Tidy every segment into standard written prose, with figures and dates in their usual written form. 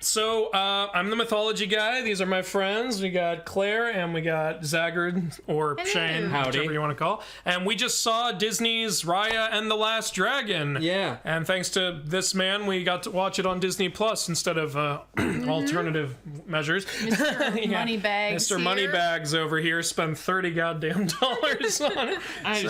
so I'm the mythology guy. These are my friends. We got Claire and we got Zaggard, or Shane, whichever you want to call. And we just saw Disney's Raya and the Last Dragon. Yeah. And thanks to this man, we got to watch it on Disney Plus instead of alternative measures. Mr. Moneybags. Mr. Moneybags over here spent $30 goddamn dollars on it. I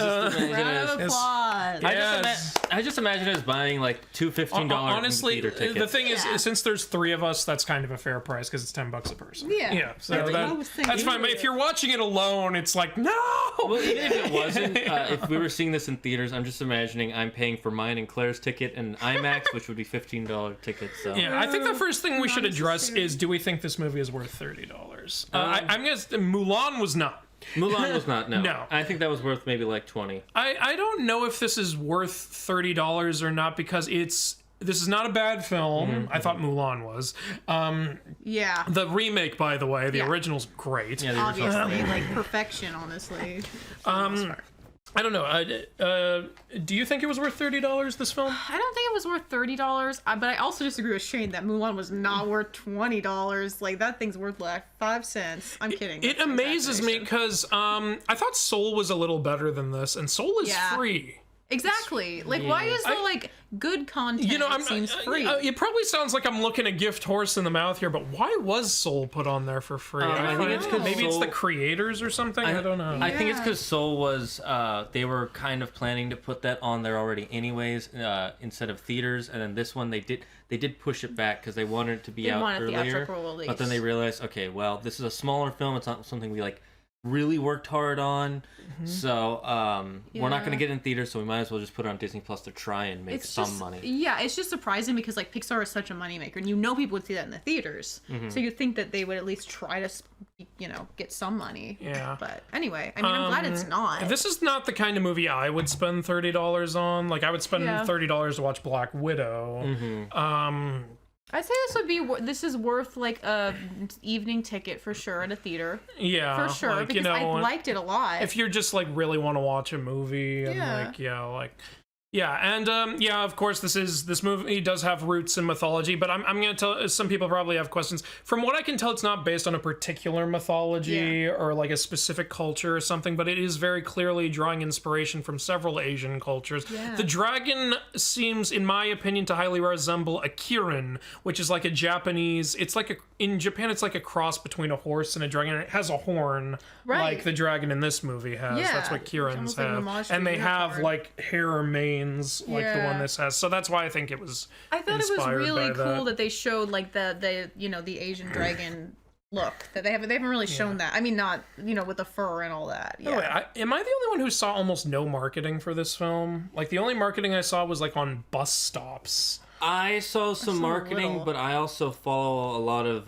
just imagine us buying like two $15 honestly, theater tickets. the thing is, since there's three of us, that's kind of a fair price because it's $10 a person. Yeah. So that's fine. But if you're watching it alone, it's like, no. Well, even if it wasn't, if we were seeing this in theaters, I'm just imagining I'm paying for mine and Claire's ticket and IMAX, which would be $15 tickets. So. Yeah, I think the first thing we should address is: do we think this movie is worth $30? I'm gonna. Mulan was not. Mulan was not. No. No. I think that was worth maybe like 20. I don't know if this is worth $30 or not because this is not a bad film. I thought Mulan was. Yeah. The remake, by the way, the original's great. Yeah, Obviously, like perfection, honestly. I don't know. Do you think it was worth $30, this film? I don't think it was worth $30, but I also disagree with Shane that Mulan was not worth $20. Like, that thing's worth like 5 cents. I'm kidding. It amazes me because I thought Soul was a little better than this, and Soul is free. Exactly. Like, why is the, like, good content seems free? It probably sounds like I'm looking a gift horse in the mouth here, but why was Soul put on there for free? I think it's 'cause maybe it's the creators or something. I don't know. I think it's because Soul was, they were kind of planning to put that on there already anyways, instead of theaters, and then this one they did push it back because they wanted it to be out earlier, but then they realized, okay, well, this is a smaller film, it's not something we, like, really worked hard on, so we're not going to get in theaters, so we might as well just put it on Disney Plus to try and make some money. Yeah, it's just surprising because like Pixar is such a moneymaker, and people would see that in the theaters, so you think that they would at least try to, get some money. Yeah. But anyway, I mean, I'm glad it's not. This is not the kind of movie I would spend $30 on. Like, I would spend $30 to watch Black Widow. I'd say this is worth like a evening ticket for sure at a theater. Yeah, for sure, like, because I liked it a lot. If you're just like really want to watch a movie, and of course this movie does have roots in mythology, but I'm gonna tell some people probably have questions. From what I can tell, it's not based on a particular mythology or like a specific culture or something, but it is very clearly drawing inspiration from several Asian cultures. The dragon seems, in my opinion, to highly resemble a Kirin, which is like a Japanese. It's like in Japan, it's like a cross between a horse and a dragon. And it has a horn, like the dragon in this movie has. That's what Kirins have, and they have like hair or mane. Like the one this has, so that's why I think it was. I thought it was really cool that they showed like the Asian dragon look that they haven't really shown that. I mean, not with the fur and all that. Am I the only one who saw almost no marketing for this film? Like the only marketing I saw was like on bus stops. I saw some marketing, but I also follow a lot of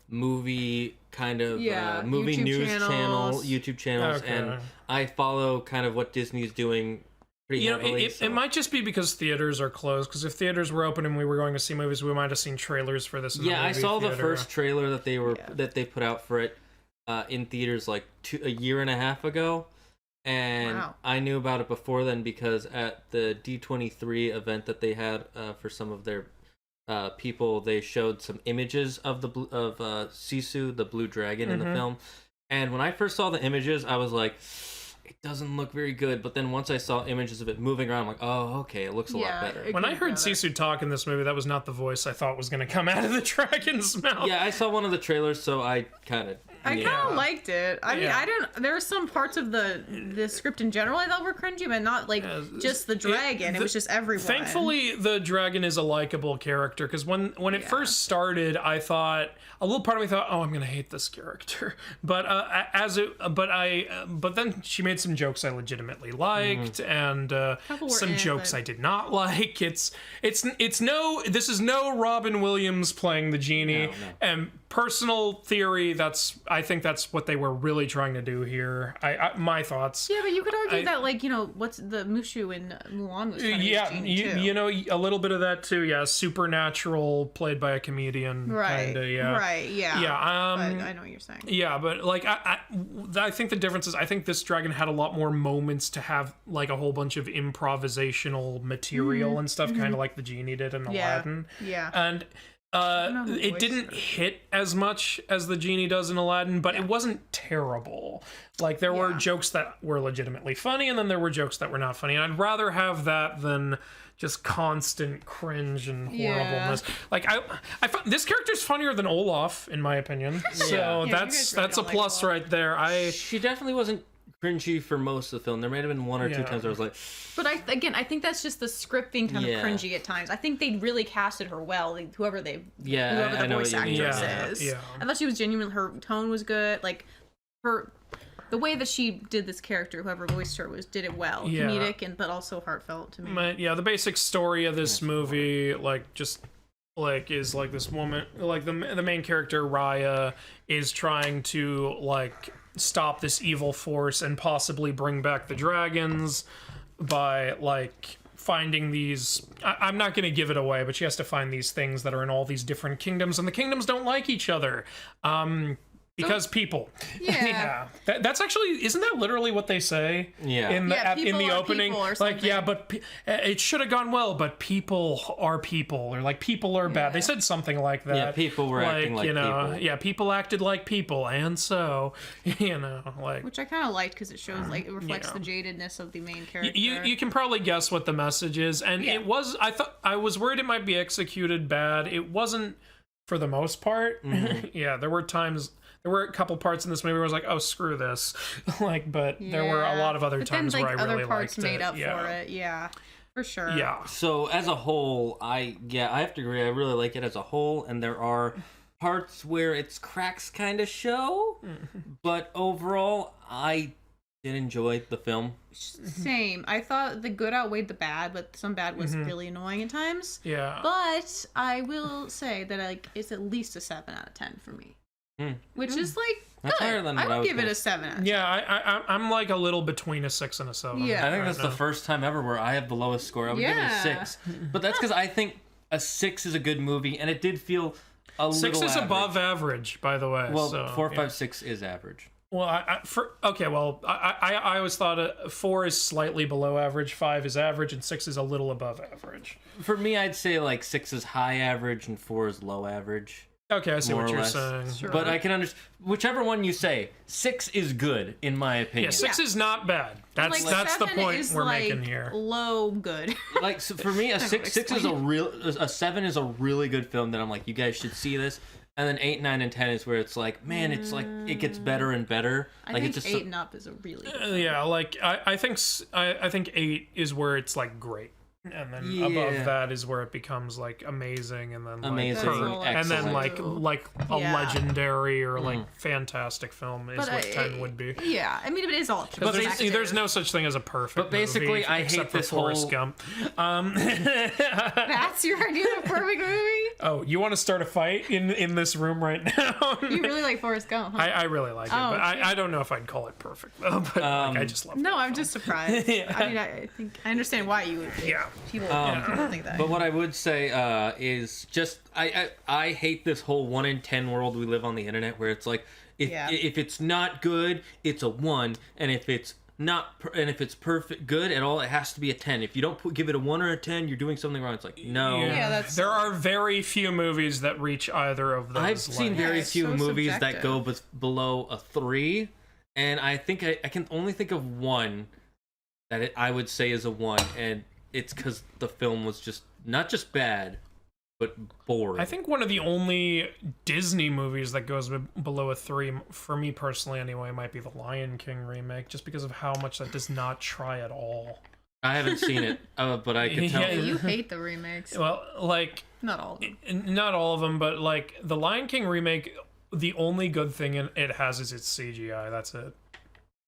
movie kind of movie YouTube news channels. YouTube channels, and I follow kind of what Disney's doing. It might just be because theaters are closed, because if theaters were open and we were going to see movies, we might have seen trailers for this in the movie I saw theater. the first trailer that they put out for it in theaters like a year and a half ago, and I knew about it before then because at the D23 event that they had for some of their people, they showed some images of Sisu, the blue dragon in the film, and when I first saw the images, I was like, it doesn't look very good, but then once I saw images of it moving around, I'm like, oh, okay, it looks a lot better. When I heard Sisu talk in this movie, that was not the voice I thought was going to come out of the dragon's mouth. Yeah, I saw one of the trailers, so I kind of liked it. I mean, there were some parts of the script in general I thought were cringy, but not like just the dragon. It was just everyone. Thankfully, the dragon is a likable character, because when it first started, I thought, a little part of me thought, oh, I'm going to hate this character. But but then she made some jokes I legitimately liked, and some jokes I did not like. This is no Robin Williams playing the genie. No. And personal theory, I think that's what they were really trying to do here. My thoughts. Yeah, but you could argue that, like, what's the Mushu in Mulan was kind of a little bit of that too. Yeah, supernatural played by a comedian. Right. Kinda, yeah. Right. Yeah. Yeah. But I know what you're saying. Yeah, but like I think the difference is I think this dragon had a lot more moments to have like a whole bunch of improvisational material and stuff, kind of like the genie did in Aladdin. Yeah. And It didn't hit as much as the Genie does in Aladdin, but it wasn't terrible. Like, there were jokes that were legitimately funny, and then there were jokes that were not funny. And I'd rather have that than just constant cringe and horribleness. Like, I found this character's funnier than Olaf, in my opinion. So that's a plus right there. She definitely wasn't cringy for most of the film. There might have been one or two times where I was like... But I think that's just the script being kind of cringy at times. I think they really casted her well, like, whoever the voice actress is. Yeah. I thought she was genuine. Her tone was good. Like, the way that she did this character, whoever voiced her, did it well. Comedic, but also heartfelt to me. But, the basic story of this movie, is like this woman, like the main character, Raya, is trying to, like, stop this evil force and possibly bring back the dragons by, like, finding these... I'm not going to give it away, but she has to find these things that are in all these different kingdoms, and the kingdoms don't like each other. Because people. Yeah. That's actually, isn't that literally what they say? Yeah. In the opening, like, but it should have gone well, but people are people, or like people are bad. They said something like that. Yeah, people were acting like people. Yeah, people acted like people, and so, like, which I kind of liked because it shows, like, it reflects the jadedness of the main character. You can probably guess what the message is, and it was. I was worried it might be executed bad. It wasn't for the most part. There were times. There were a couple parts in this movie where I was like, "Oh, screw this!" but there were a lot of other times where I really other parts liked made it. up for it. Yeah, for sure. Yeah. So as a whole, I have to agree. I really like it as a whole, and there are parts where its cracks kind of show, but overall, I did enjoy the film. Same. I thought the good outweighed the bad, but some bad was really annoying at times. Yeah. But I will say that, like, it's at least a 7 out of 10 for me. Which is, like, that's good. higher than what I would give it a 7 out of 10. Yeah, I'm like a little between a 6 and a 7. Yeah. I think that's the first time ever where I have the lowest score. I would give it a 6. But that's because I think a 6 is a good movie, and it did feel a little 6 is average. Above average, by the way. Well, so, 4, 5, 6 is average. Well, I always thought 4 is slightly below average, 5 is average, and 6 is a little above average. For me, I'd say like 6 is high average and 4 is low average. Okay, I see what you're saying. Sure. But I can understand whichever one you say. 6 is good, in my opinion. Yeah, 6 is not bad. That's the point we're making here. Low good. Like, so for me, a 6 is a 7 is a really good film that I'm like, you guys should see this. And then 8, 9, and 10 is where it's like, man, it's like it gets better and better. I like think it's just 8 and up is a really good film. Yeah, like I think 8 is where it's like great. And then above that is where it becomes like amazing, and then amazing, and then like a legendary or like fantastic film is what 10 would be. Yeah, I mean, it is all. But there's no such thing as a perfect. But basically, movie, I hate this Forrest whole. Gump. That's your idea of a perfect movie? Oh, you want to start a fight in this room right now? You really like Forrest Gump? Huh? I really like it, but I don't know if I'd call it perfect though. But I just love it. No, I'm just surprised. I mean, I think I understand why you would. People think that. But what I would say is just I hate this whole 1 in 10 world we live on the internet where it's like if it's not good, it's a 1, and if it's if it's perfect good at all, it has to be a 10. If you don't give it a 1 or a 10, you're doing something wrong. It's like no. Yeah, there are very few movies that reach either of those. I've seen very few movies that go below a 3, and I think I can only think of one that I would say is a 1, and it's because the film was just not just bad, but boring. I think one of the only Disney movies that goes below a 3, for me personally anyway, might be the Lion King remake, just because of how much that does not try at all. I haven't seen it, but I can tell. Yeah, you hate the remakes. Well, like not all of them. Not all of them, but like the Lion King remake, the only good thing it has is its CGI. That's it.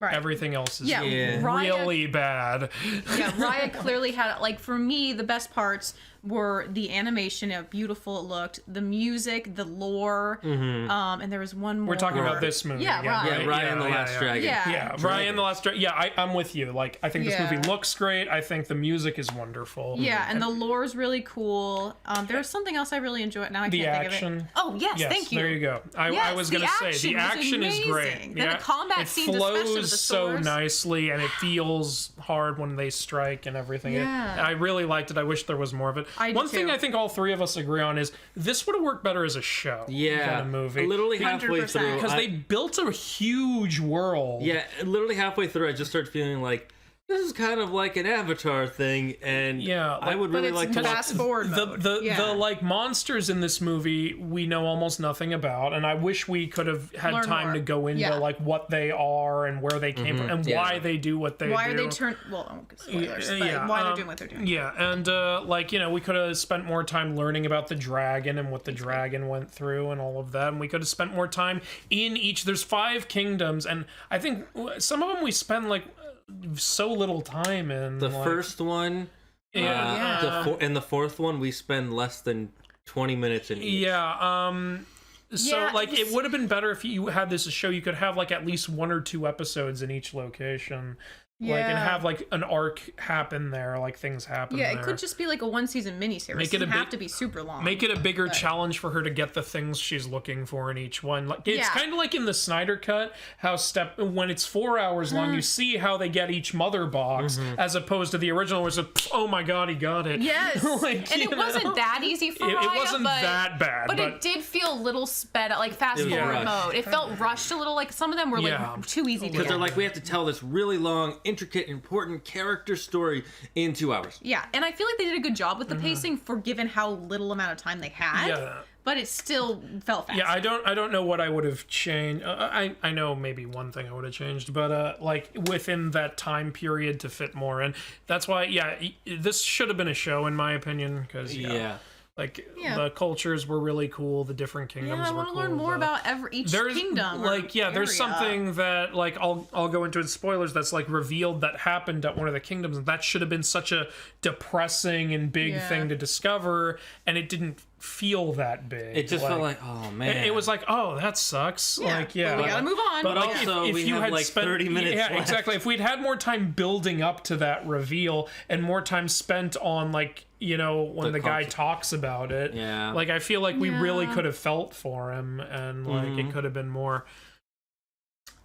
Right. Everything else is really bad. Yeah, Raya clearly had, like, for me, the best parts were the animation, how beautiful it looked, the music, the lore, and there was one more. We're talking about this movie. Yeah, Raya and the Last Dragon. Yeah, Raya and the Last Dragon. Yeah, I'm with you. Like, I think this movie looks great. I think the music is wonderful. Yeah, and the lore is really cool. There was something else I really enjoyed. Now I can't think of it. Oh, yes, thank you. There you go. I was going to say, the action is great. Then the combat scenes, especially with the flows so nicely, and it feels hard when they strike and everything. Yeah. I really liked it. I wish there was more of it. One thing I think all three of us agree on is this would have worked better as a show than a movie. Literally halfway 100%. through. Because they built a huge world. Yeah, literally halfway through, I just started feeling like, this is kind of like an Avatar thing, and I would really like to fast forward the like monsters in this movie we know almost nothing about, and I wish we could have had Learn time more. to go into like what they are and where they came from and why they do what they do. Why are they turned? Well, spoilers. But why they're doing what they're doing. Yeah, and like we could have spent more time learning about the dragon and what the dragon went through and all of that, and we could have spent more time in each. There's 5 kingdoms, and I think some of them we spend like so little time in. The first one, and the fourth one, we spend less than 20 minutes in each. So like it would have been better if you had this show. You could have like at least 1 or 2 episodes in each location. Like, and have like an arc happen there, like things happen there. It could just be like a 1-season miniseries. It doesn't have to be super long. Make it a bigger challenge for her to get the things she's looking for in each one. Like it's kind of like in the Snyder Cut, how when it's 4 hours long, you see how they get each mother box, as opposed to the original, where it's like, oh my god, he got it. Yes, and it wasn't that easy for Raya, it wasn't that bad, but it did feel a little sped up, like fast forward mode. It felt rushed a little. Like some of them were like too easy to get. Because they're like, we have to tell this really long, intricate, important character story in 2 hours. Yeah, and I feel like they did a good job with the pacing for given how little amount of time they had. Yeah. But it still felt fast. Yeah, I don't know what I would have changed. I know maybe one thing I would have changed, but like within that time period to fit more in. That's why, this should have been a show in my opinion, because the cultures were really cool. The different kingdoms. Yeah, I want to learn more about each kingdom. There's something that like I'll go into in spoilers that's like revealed that happened at one of the kingdoms, and that should have been such a depressing and big thing to discover, and it didn't feel that big. It just felt like, oh man. It was like, oh, that sucks. But we gotta move on. But like, also, if you had like spent 30 minutes left. exactly. If we'd had more time building up to that reveal and more time spent on like when the guy talks about it, like I feel like we really could have felt for him, and like it could have been more.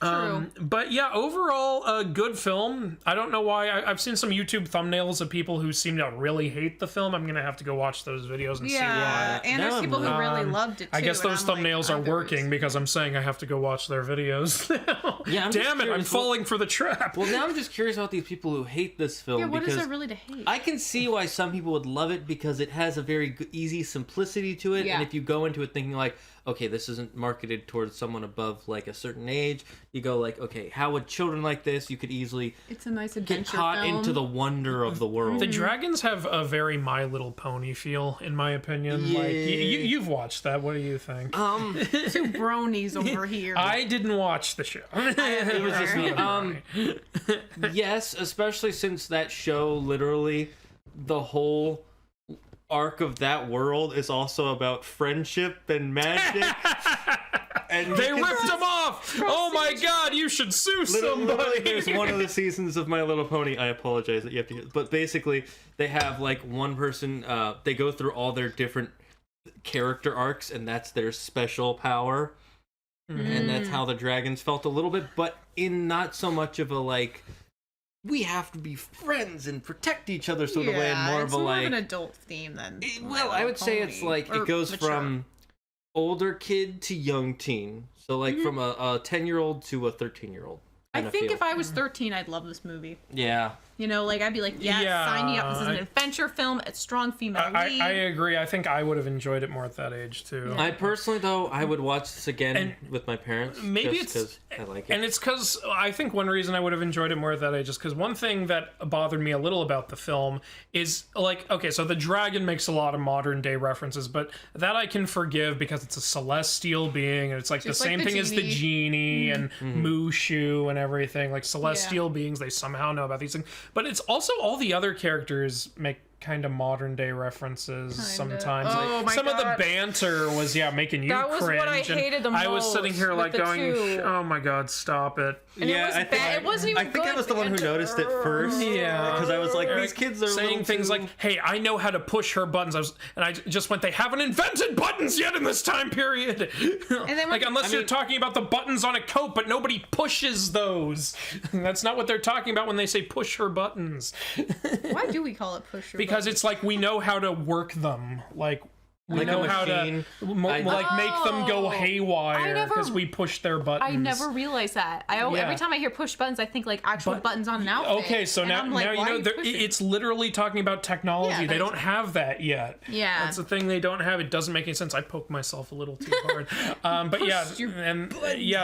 But yeah, overall a good film. I don't know why. I've seen some YouTube thumbnails of people who seem to really hate the film. I'm gonna have to go watch those videos and see why. And there's people who really loved it too. I guess those thumbnails are working because I'm saying I have to go watch their videos now. Yeah, damn it, I'm falling for the trap. Well, now I'm just curious about these people who hate this film. Yeah, what is there really to hate? I can see why some people would love it because it has a very easy simplicity to it, and if you go into it thinking like, okay, this isn't marketed towards someone above like a certain age, you go like, okay, how would children like this? You could easily it's a nice adventure get caught film. into the wonder of the world. The dragons have a very My Little Pony feel, in my opinion. Like you've watched that. What do you think? Two bronies over here. I didn't watch the show. It was just me. Yes, especially since that show literally the whole arc of that world is also about friendship and magic. And they ripped him off. Oh my god, you should sue somebody. There's one of the seasons of My Little Pony. I apologize that you have to hear, but basically they have like one person. They go through all their different character arcs, and that's their special power. And that's how the dragons felt a little bit, but in not so much of a like, we have to be friends and protect each other sort of way, and more of a like an adult theme than. Well, I would say it's like it goes from older kid to young teen, so like from a 10-year-old to a 13-year-old. I think if I was 13, I'd love this movie. Yeah. You know, like I'd be like, sign me up. This is an adventure film. It's strong female lead. I agree. I think I would have enjoyed it more at that age too. I personally, though, I would watch this again with my parents. Maybe just because I like it. And it's because I think one reason I would have enjoyed it more at that age is because one thing that bothered me a little about the film is like, okay, so the dragon makes a lot of modern day references, but that I can forgive because it's a celestial being, and it's like just the same thing as the genie and Mushu and everything. Like celestial beings, they somehow know about these things. But it's also all the other characters make kind of modern day references sometimes. Oh, like, some of the banter was making you cringe. That was what I hated the most. I was sitting here like going, two. oh my god, stop it. And it was bad. It wasn't even I think I was the one who noticed it first. Yeah, because I was like, these kids are saying things like, "Hey, I know how to push her buttons," and I just went, "They haven't invented buttons yet in this time period." And then like, unless you're talking about the buttons on a coat, but nobody pushes those. That's not what they're talking about when they say push her buttons. Why do we call it push her buttons? because it's like we know how to work them. Like we know how to make them go haywire because we push their buttons. I never realized that. Every time I hear push buttons, I think like actual buttons on an outfit. Okay, so now you know it's literally talking about technology. They don't have that yet. Yeah, that's the thing they don't have. It doesn't make any sense. I poked myself a little too hard. But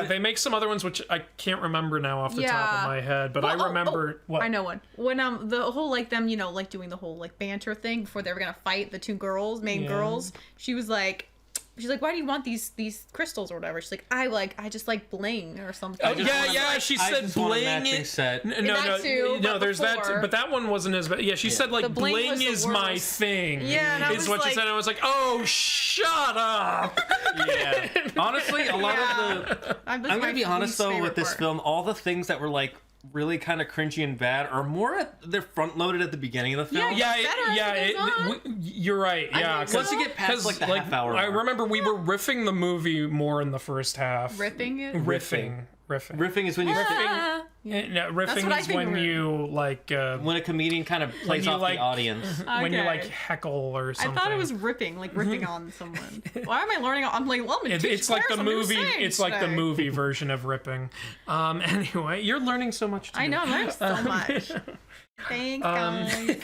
they make some other ones which I can't remember now off the top of my head. But I remember what I know one when the whole like them like doing the whole like banter thing before they were gonna fight the two main girls. She's like, why do you want these crystals or whatever? She's like, I just like bling or something. Oh, she said bling. Set. No, there's that too, but that one wasn't as bad. Yeah, she said like bling is my thing. Yeah, is what she said. I was like, oh, shut up. Yeah, honestly, a lot of the. I'm gonna be honest though with this film, all the things that were like really kind of cringy and bad are they're front loaded at the beginning of the film. You're right. Yeah, once you get past like the half hour I remember we were riffing the movie more in the first half. Riffing is when you riffing is when you like when a comedian kind of plays off the audience. When you like heckle or something. I thought it was ripping, like ripping on someone. Why am I learning? I'm like, well, it's like the movie. It's like the movie version of ripping. Anyway, you're learning so much. I know, I'm learning so much. Thanks, guys.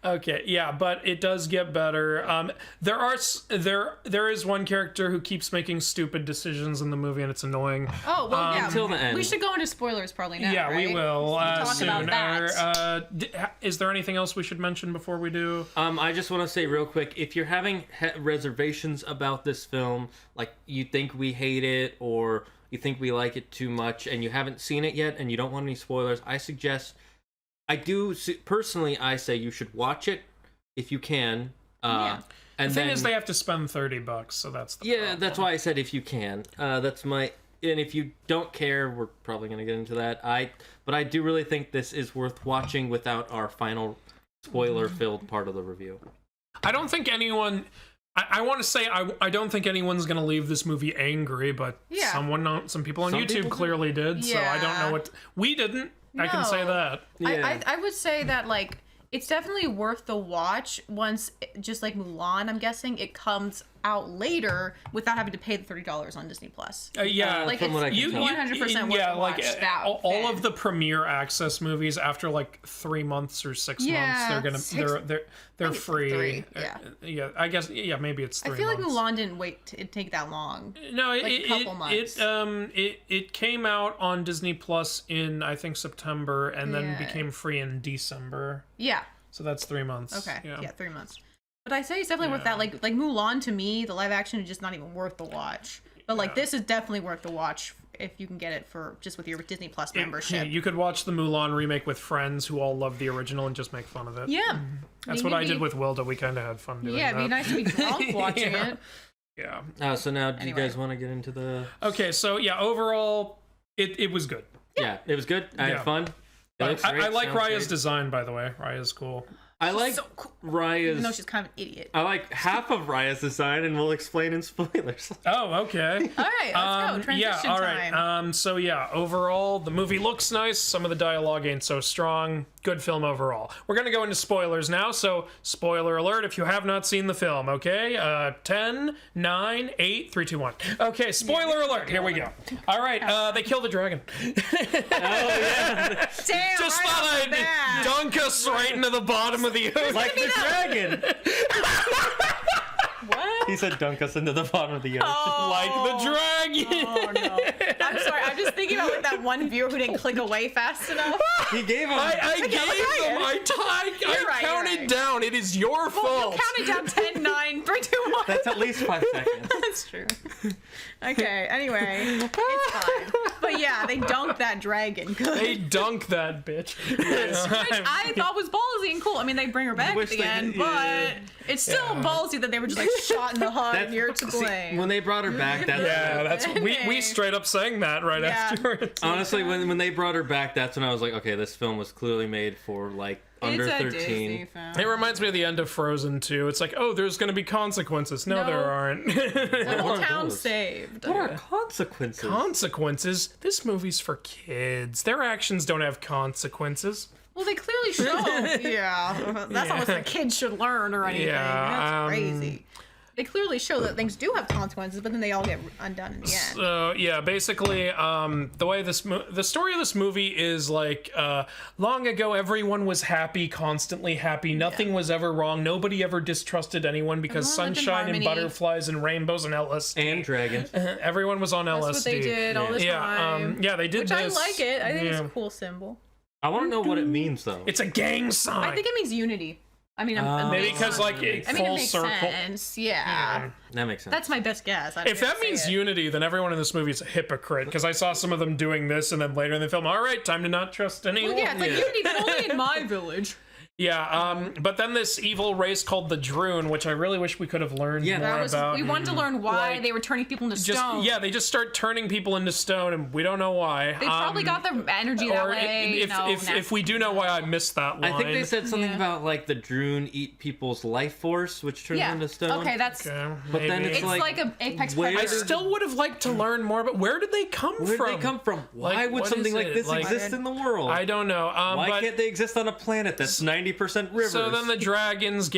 Okay, yeah, but it does get better. There is one character who keeps making stupid decisions in the movie, and it's annoying. Oh well, yeah. Until the end. We should go into spoilers probably now. Yeah, right? we will talk soon. about that. Is there anything else we should mention before we do? I just want to say real quick, if you're having reservations about this film, like you think we hate it or you think we like it too much, and you haven't seen it yet, and you don't want any spoilers, I say you should watch it if you can. And the thing is, they have to spend $30, so that's the problem. That's why I said if you can. And if you don't care, we're probably going to get into that. But I do really think this is worth watching without our final spoiler-filled part of the review. I don't think anyone. I want to say I don't think anyone's going to leave this movie angry, but some people on YouTube clearly did. So I don't know what we didn't. No. I can say that. Yeah. I would say that like it's definitely worth the watch once, just like Mulan, I'm guessing it comes out later without having to pay the $30 on Disney Plus. Like from what I can tell. 100% worth the watch. All of the premiere access movies after like 3 months or 6 months, they're free. I guess maybe it's 3 months. I feel like Mulan didn't wait to take that long. No, a couple months. It came out on Disney Plus in I think September and then became free in December. Yeah. So that's 3 months. Okay. Yeah, 3 months. But I say it's definitely worth that. Like Mulan, to me, the live action is just not even worth the watch. But like this is definitely worth the watch if you can get it with your Disney Plus membership. You could watch the Mulan remake with friends who all love the original and just make fun of it. Yeah. That's what I did with Wilda. We kind of had fun doing that. Yeah, it'd be nice to be drunk watching it. Yeah. So now, do you guys want to get into the... Okay, so overall, it was good. Yeah, it was good. I had fun. I like Raya's design, by the way. Raya's cool. I like Raya's... Even though she's kind of an idiot. I like half of Raya's design, and we'll explain in spoilers. Oh, okay. All right, let's go. Transition all right. time. Overall, the movie looks nice. Some of the dialogue ain't so strong. Good film overall. We're going to go into spoilers now, so spoiler alert if you have not seen the film, okay? 10, 9, 8, 3, 2, 1. Okay, spoiler alert. Here we go. All right, they kill the dragon. Damn, Just thought I'd dunk us right into the bottom of the ocean. Like the dragon. What? He said dunk us into the bottom of the ocean. Like the dragon. Oh, no. I'm sorry. I'm just thinking about like that one viewer who didn't click away fast enough. He gave him. I gave them. I counted down. It is your fault. You counted down 10, 9, 3, 2, 1. That's at least 5 seconds. That's true. Okay, anyway. It's fine. But yeah, they dunked that dragon. They dunk that bitch. Which I thought was ballsy and cool. I mean, they bring her back at the end, but it's still ballsy that they were just like shot in the heart and you're to blame. When they brought her back, that's we straight up sang that afterwards. Honestly, when they brought her back, that's when I was like, okay, this film was clearly made for like under it's 13. A Disney film. It reminds me of the end of Frozen 2. It's like, oh, there's going to be consequences. No, there aren't. The whole town saved. What are consequences? Consequences? This movie's for kids. Their actions don't have consequences. Well, they clearly show. Yeah. That's not what the kids should learn or anything. That's crazy. They clearly show that things do have consequences, but then they all get undone in the end. So yeah, basically, the way the story of this movie is like, long ago everyone was happy, constantly happy. Nothing was ever wrong. Nobody ever distrusted anyone because sunshine and butterflies and rainbows and LSD and dragons. Everyone was on LSD. That's what they did all the time. Yeah, they did. Which this. I like it. I think it's a cool symbol. I want to know what it means, though. It's a gang sign. I think it means unity. I mean, maybe because like full circle. Sense. Yeah. That makes sense. That's my best guess. If that means unity, then everyone in this movie is a hypocrite. Because I saw some of them doing this, and then later in the film, all right, time to not trust anyone. Well, yeah, it's like unity, but only in my village. Yeah, but then this evil race called the Droon, which I really wish we could have learned more about. We wanted to learn why they were turning people into stone. Yeah, they just start turning people into stone, and we don't know why. They probably got their energy that way. If we do know why, I missed that line. I think they said something about like the Droon eat people's life force, which turns them into stone. Okay, that's. Okay, but then it's like an apex predator. I still would have liked to learn more, but where did they come from? Where did they come from? Why would something like this exist in the world? I don't know. Why can't they exist on a planet that's 90% rivers? So then the dragons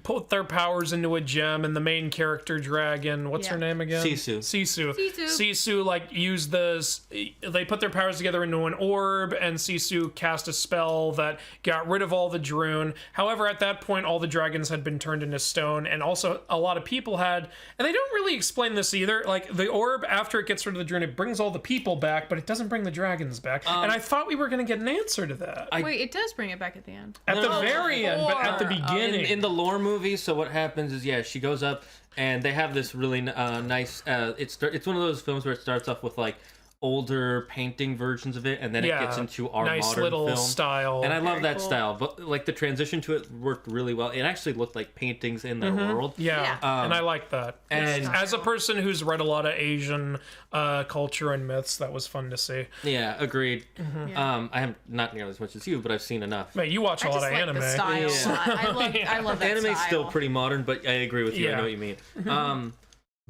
put their powers into a gem, and the main character dragon, what's her name again? Sisu like used they put their powers together into an orb, and Sisu cast a spell that got rid of all the Droon. However, at that point, all the dragons had been turned into stone, and also a lot of people had, and they don't really explain this either, like the orb, after it gets rid of the Droon, it brings all the people back, but it doesn't bring the dragons back. And I thought we were going to get an answer to that. Wait, it does bring it back at the end. At the very end. But at the beginning, in the lore movie, so what happens is, she goes up, and they have this really nice. It's one of those films where it starts off with like older painting versions of it, and then it gets into our nice modern little film style. And I love that style, but like the transition to it worked really well. It actually looked like paintings in their world. Yeah, and I like that. And as a person who's read a lot of Asian culture and myths, that was fun to see. Yeah, agreed. I have not nearly as much as you, but I've seen enough. Man, you watch a lot of anime. The style a lot. I love that Anime's style. still pretty modern, but I agree with you. I know what you mean.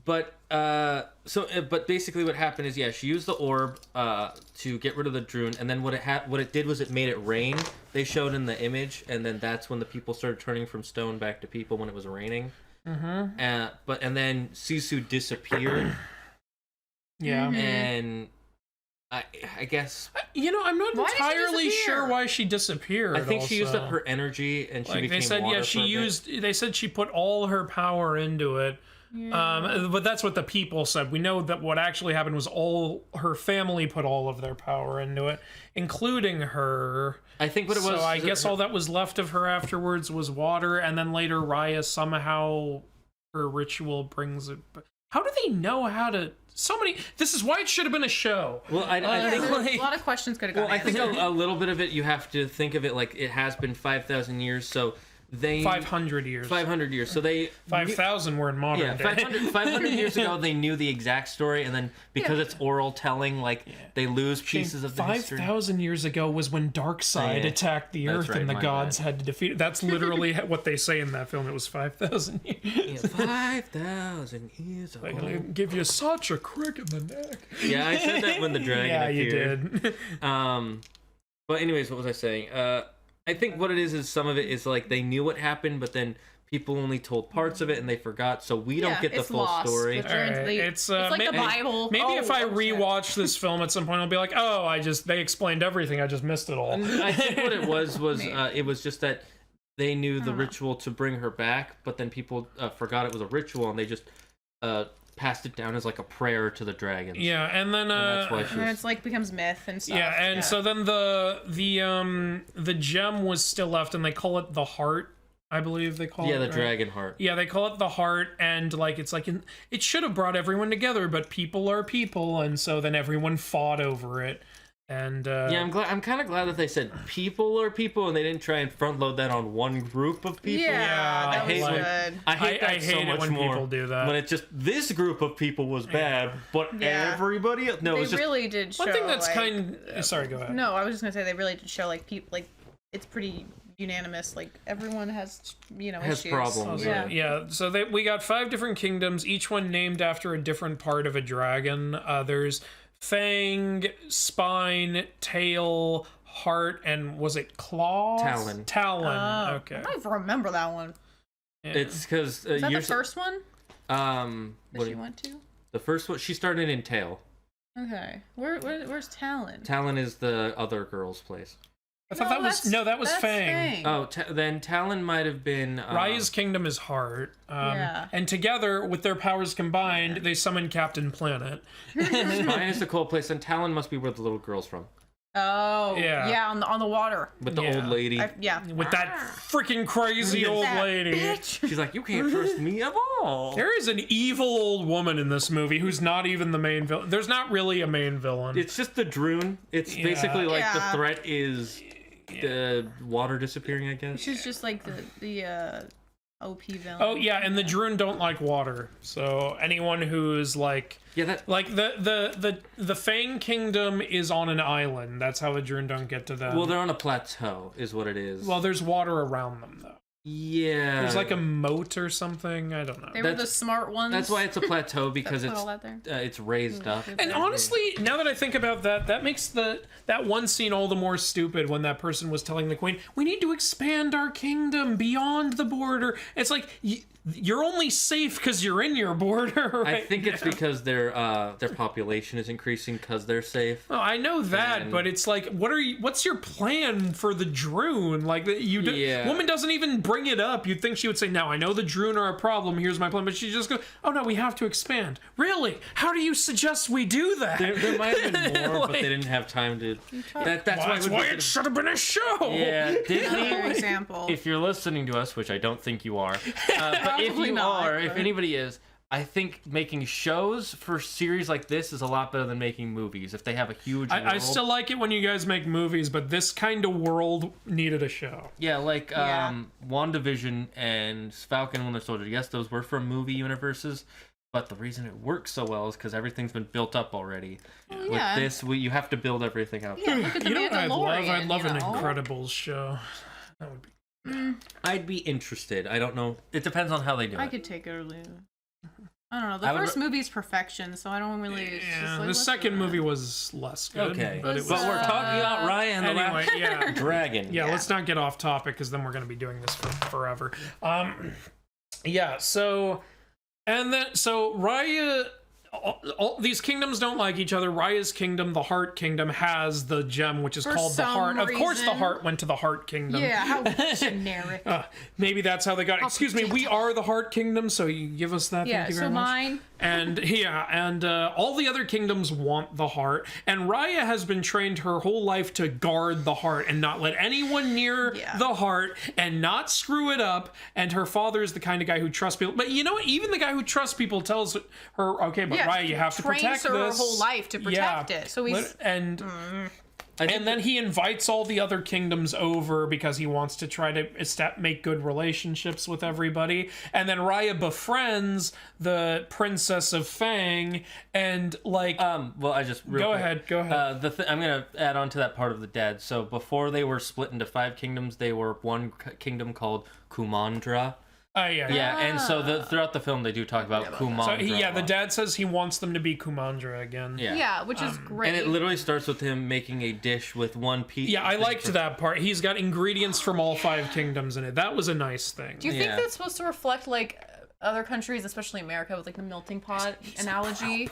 But basically what happened is, she used the orb to get rid of the Droon, and then what it did was it made it rain. They showed in the image, and then that's when the people started turning from stone back to people when it was raining. And then Sisu disappeared. And I guess I'm not entirely sure why she disappeared. I think she used up her energy, and she became they said water they said she put all her power into it. But that's what the people said. We know that what actually happened was all her family put all of their power into it, including her. I think what it was. So I guess all that was left of her afterwards was water, and then later Raya somehow her ritual brings it. How do they know how to? So many. This is why it should have been a show. Well, I think a lot of questions could have gone. Well, I think a little bit of it you have to think of it like it has been 5,000 years. So. 500 years. 500 years. So they 5,000 were in modern day. 500 years ago, they knew the exact story, and then because it's oral telling, they lose pieces of the history. 5,000 years ago was when Darkseid attacked the Earth, and the gods had to defeat it. That's literally what they say in that film. It was 5,000 years. 5,000 years ago. They give you such a crick in the neck. Yeah, I said that when the dragon appeared. You did. But anyways, what was I saying? I think what it is some of it is like they knew what happened, but then people only told parts of it and they forgot, so we don't get the full story. It's like the Bible. Maybe if I rewatch this film at some point, I'll be like, oh, they explained everything. I just missed it all. I think what it was it was just that they knew the ritual to bring her back, but then people forgot it was a ritual and they just passed it down as like a prayer to the dragons. Yeah, and then that's why it's like becomes myth and stuff. Yeah, and so then the gem was still left, and they call it the heart. I believe they call it. Yeah, the dragon heart. Yeah, they call it the heart, and it should have brought everyone together, but people are people, and so then everyone fought over it. And I'm kind of glad that they said people are people and they didn't try and front load that on one group of people. I hate that so much when more people do that. When it's just this group of people was bad, but everybody else. No, they it's just really did show. One thing that's sorry, go ahead. No, I was just gonna say they really did show people it's pretty unanimous. Like everyone has, has issues. problems. Yeah. So we got 5 different kingdoms, each one named after a different part of a dragon. There's Fang, Spine, Tail, Heart, and was it Claw? Talon. Okay. I don't even remember that one. Yeah. It's because is that the first one? That she went to? The first one, she started in Tail. Okay. Where's Talon? Talon is the other girl's place. I thought that was Fang. Oh, then Talon might have been... Raya's kingdom is Heart. And together, with their powers combined, they summon Captain Planet. Spine is the cold place, and Talon must be where the little girl's from. Oh, yeah, on the water. With the old lady. With that freaking crazy old lady. Bitch. She's like, you can't trust me at all. There is an evil old woman in this movie who's not even the main villain. There's not really a main villain. It's just the Droon. It's basically like the threat is the water disappearing, I guess. She's just like the OP villain. Oh yeah, and the Droon don't like water. So anyone who's like the Fang Kingdom is on an island. That's how the Droon don't get to them. Well, they're on a plateau, is what it is. Well, there's water around them though. Yeah. There's like a moat or something. I don't know. They were the smart ones. That's why it's a plateau, because it's raised up. And honestly, now that I think about that, that makes that one scene all the more stupid when that person was telling the queen, we need to expand our kingdom beyond the border. It's like, you're only safe because you're in your border, right? I think it's because their population is increasing because they're safe. Oh, I know that, but it's like, what's your plan for the Droon? Like, woman doesn't even bring it up. You'd think she would say, now I know the Droon are a problem, here's my plan, but she just goes, oh no, we have to expand. Really? How do you suggest we do that? There might have been more, but they didn't have time to... That's why it should have been a show! Yeah, Disney, example. If you're listening to us, which I don't think you are, but if you are, if anybody is, I think making shows for series like this is a lot better than making movies. If they have a huge world. I still like it when you guys make movies, but this kind of world needed a show. Yeah, like WandaVision and Falcon and Winter Soldier. Yes, those were from movie universes, but the reason it works so well is because everything's been built up already. With this, you have to build everything up. Yeah, look at the Mandalorian. I'd love an Incredibles show. That would be... I'd be interested. I don't know. It depends on how they do it. I could take it or leave. I don't know. The first movie is perfection, so I don't really... the second movie was less good. Okay. But we're talking about Raya and the last dragon. Yeah, let's not get off topic, because then we're going to be doing this for forever. So Raya... All these kingdoms don't like each other. Raya's kingdom, the Heart Kingdom, has the gem, which is called the Heart. Of course, the Heart went to the Heart Kingdom. Yeah, how generic. Maybe that's how they got it. Excuse me, we are the Heart Kingdom, so you give us that. Yeah, thank you very much. Mine. And all the other kingdoms want the Heart, and Raya has been trained her whole life to guard the Heart and not let anyone near the Heart and not screw it up. And her father is the kind of guy who trusts people. But you know what? Even the guy who trusts people tells her, okay, but Raya, you have to protect this. Trains her whole life to protect it. So he's... And then he invites all the other kingdoms over because he wants to try to make good relationships with everybody. And then Raya befriends the Princess of Fang, and like... well, I just... Go ahead. I'm going to add on to that part of the dead. So before they were split into 5 kingdoms, they were one kingdom called Kumandra. And so throughout the film they do talk about Kumandra. So the dad says he wants them to be Kumandra again. Yeah, which is great. And it literally starts with him making a dish with one piece. Yeah, I liked that part. He's got ingredients from all 5 kingdoms in it. That was a nice thing. Do you think that's supposed to reflect like other countries, especially America, with like the melting pot analogy?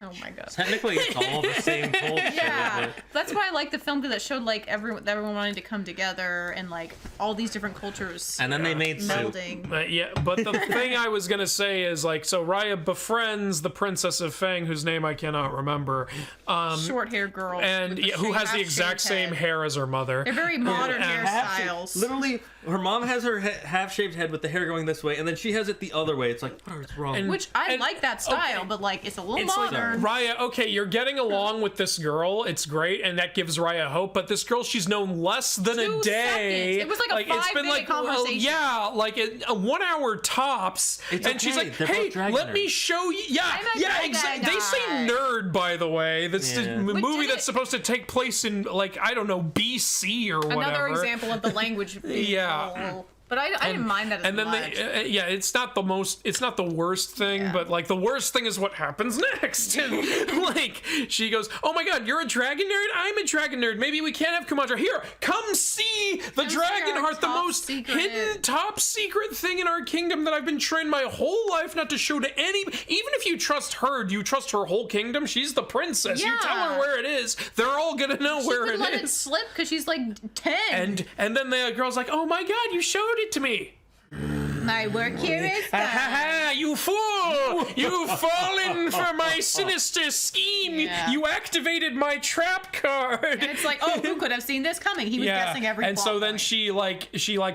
Oh my god. Technically, it's all the same culture. Yeah, that's why I like the film, because it showed like everyone wanted to come together and like all these different cultures. And then they made melding. soup. But the thing I was gonna say is like, so Raya befriends the Princess of Fang, whose name I cannot remember. Short-haired girl. And who has the exact same hair as her mother. They're very modern hairstyles. Literally, her mom has her half-shaved head with the hair going this way, and then she has it the other way. It's like, what is wrong? Which I like that style, but like it's a little modern. Raya, okay, you're getting along with this girl. It's great, and that gives Raya hope. But this girl, she's known less than a day. Seconds. It was like a 5-minute conversation. Yeah, like a 1 hour tops. And she's like, hey, let me show you. Yeah, exactly. They say nerd, by the way. This is a movie that's supposed to take place in, like, I don't know, BC or whatever. Another example of the language. But I didn't mind that as much. It's not the worst thing, but like the worst thing is what happens next. And like she goes, oh my god, you're a dragon nerd? I'm a dragon nerd. Maybe we can't have Kumandra. Here, come see the dragon heart, the most hidden top secret thing in our kingdom that I've been trained my whole life not to show to any. Even if you trust her, do you trust her whole kingdom? She's the princess. You tell her where it is, they're all gonna know where it is. She could let it slip because she's like 10. And then the girl's like, oh my god, you showed it to me. My work here is done. You fool! You've fallen for my sinister scheme. You activated my trap card. And it's like, oh, who could have seen this coming? He was guessing every. And so then she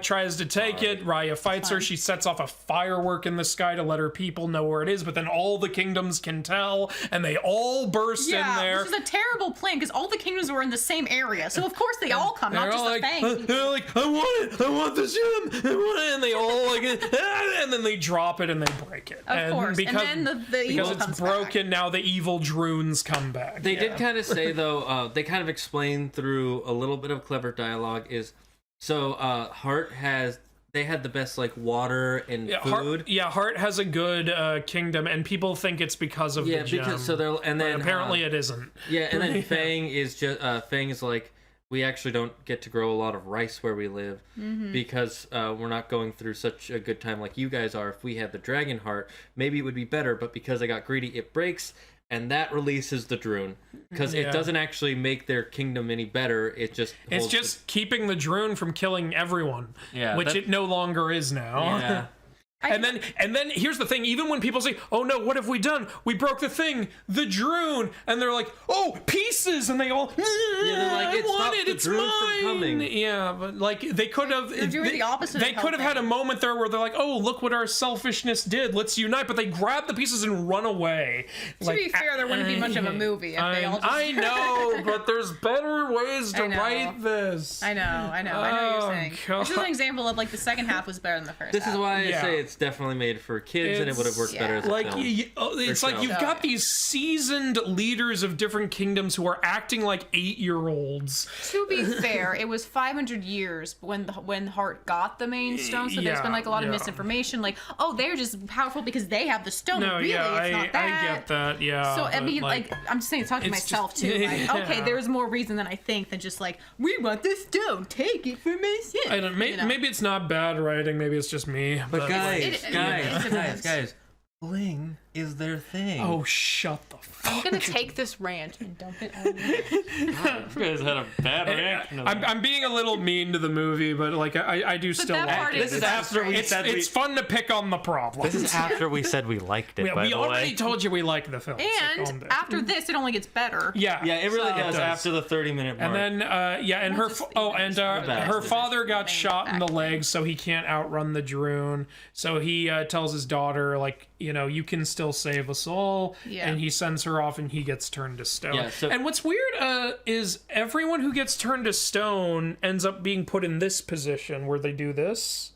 tries to take it. Raya fights her. She sets off a firework in the sky to let her people know where it is. But then all the kingdoms can tell, and they all burst in there. Which is a terrible plan because all the kingdoms were in the same area, so of course they all come, not just the Fang. They're like, I want it. I want this gem. I want it. And they all like. And then they drop it and they break it. Of course. Because, and then the evil because it's broken, now the evil droons come back. They did kind of say, though, they kind of explained through a little bit of clever dialogue is, so Heart they had the best, like, water and food. Heart has a good kingdom, and people think it's because of the gem. Because, so they're, and then... But apparently it isn't. Yeah, and then Fang is like, we actually don't get to grow a lot of rice where we live because we're not going through such a good time like you guys are. If we had the dragon heart, maybe it would be better, but because I got greedy, it breaks, and that releases the Droon. Because it doesn't actually make their kingdom any better, it just... It's just keeping the Droon from killing everyone, which it no longer is now. Yeah. And then here's the thing, even when people say, oh no, what have we done? We broke the thing, the Droon, and they're like, oh, pieces, and they all, they're like, I want it, it's mine. From coming. Yeah, but like they could have, they're doing the opposite. They could have had a moment there where they're like, oh, look what our selfishness did, let's unite, but they grab the pieces and run away. To be fair, there wouldn't be much of a movie if they all just... I know, but there's better ways to write this. I know what you're saying. God. This is an example of like the second half was better than the first half. This is why I say it's definitely made for kids, and it would have worked better as a film. It's like you've got these seasoned leaders of different kingdoms who are acting like 8-year-olds. To be fair, it was 500 years when Heart got the main stone, so there's been like a lot of misinformation, like, oh, they're just powerful because they have the stone. No, really, it's not that. I get that, yeah. So I mean, like I'm just saying, talking to myself too. Like, okay, there's more reason than I think than just like, we want the stone, take it for myself. I don't. Maybe it's not bad writing. Maybe it's just me. But guys, bling is their thing. Oh, shut the fuck. I'm gonna take this rant and dump it on you. You guys had a bad reaction. I'm being a little mean to the movie, but like I do still like it. This is after we said it's fun to pick on the problems. This is after we said we liked it. We already told you we liked the film. And after this, it only gets better. Yeah, it really does after the 30-minute mark. And then and her father got shot in the leg, so he can't outrun the Droon. So he tells his daughter, like, you know, you can still save us all. And he sends her off, and he gets turned to stone. And what's weird is everyone who gets turned to stone ends up being put in this position where they do this.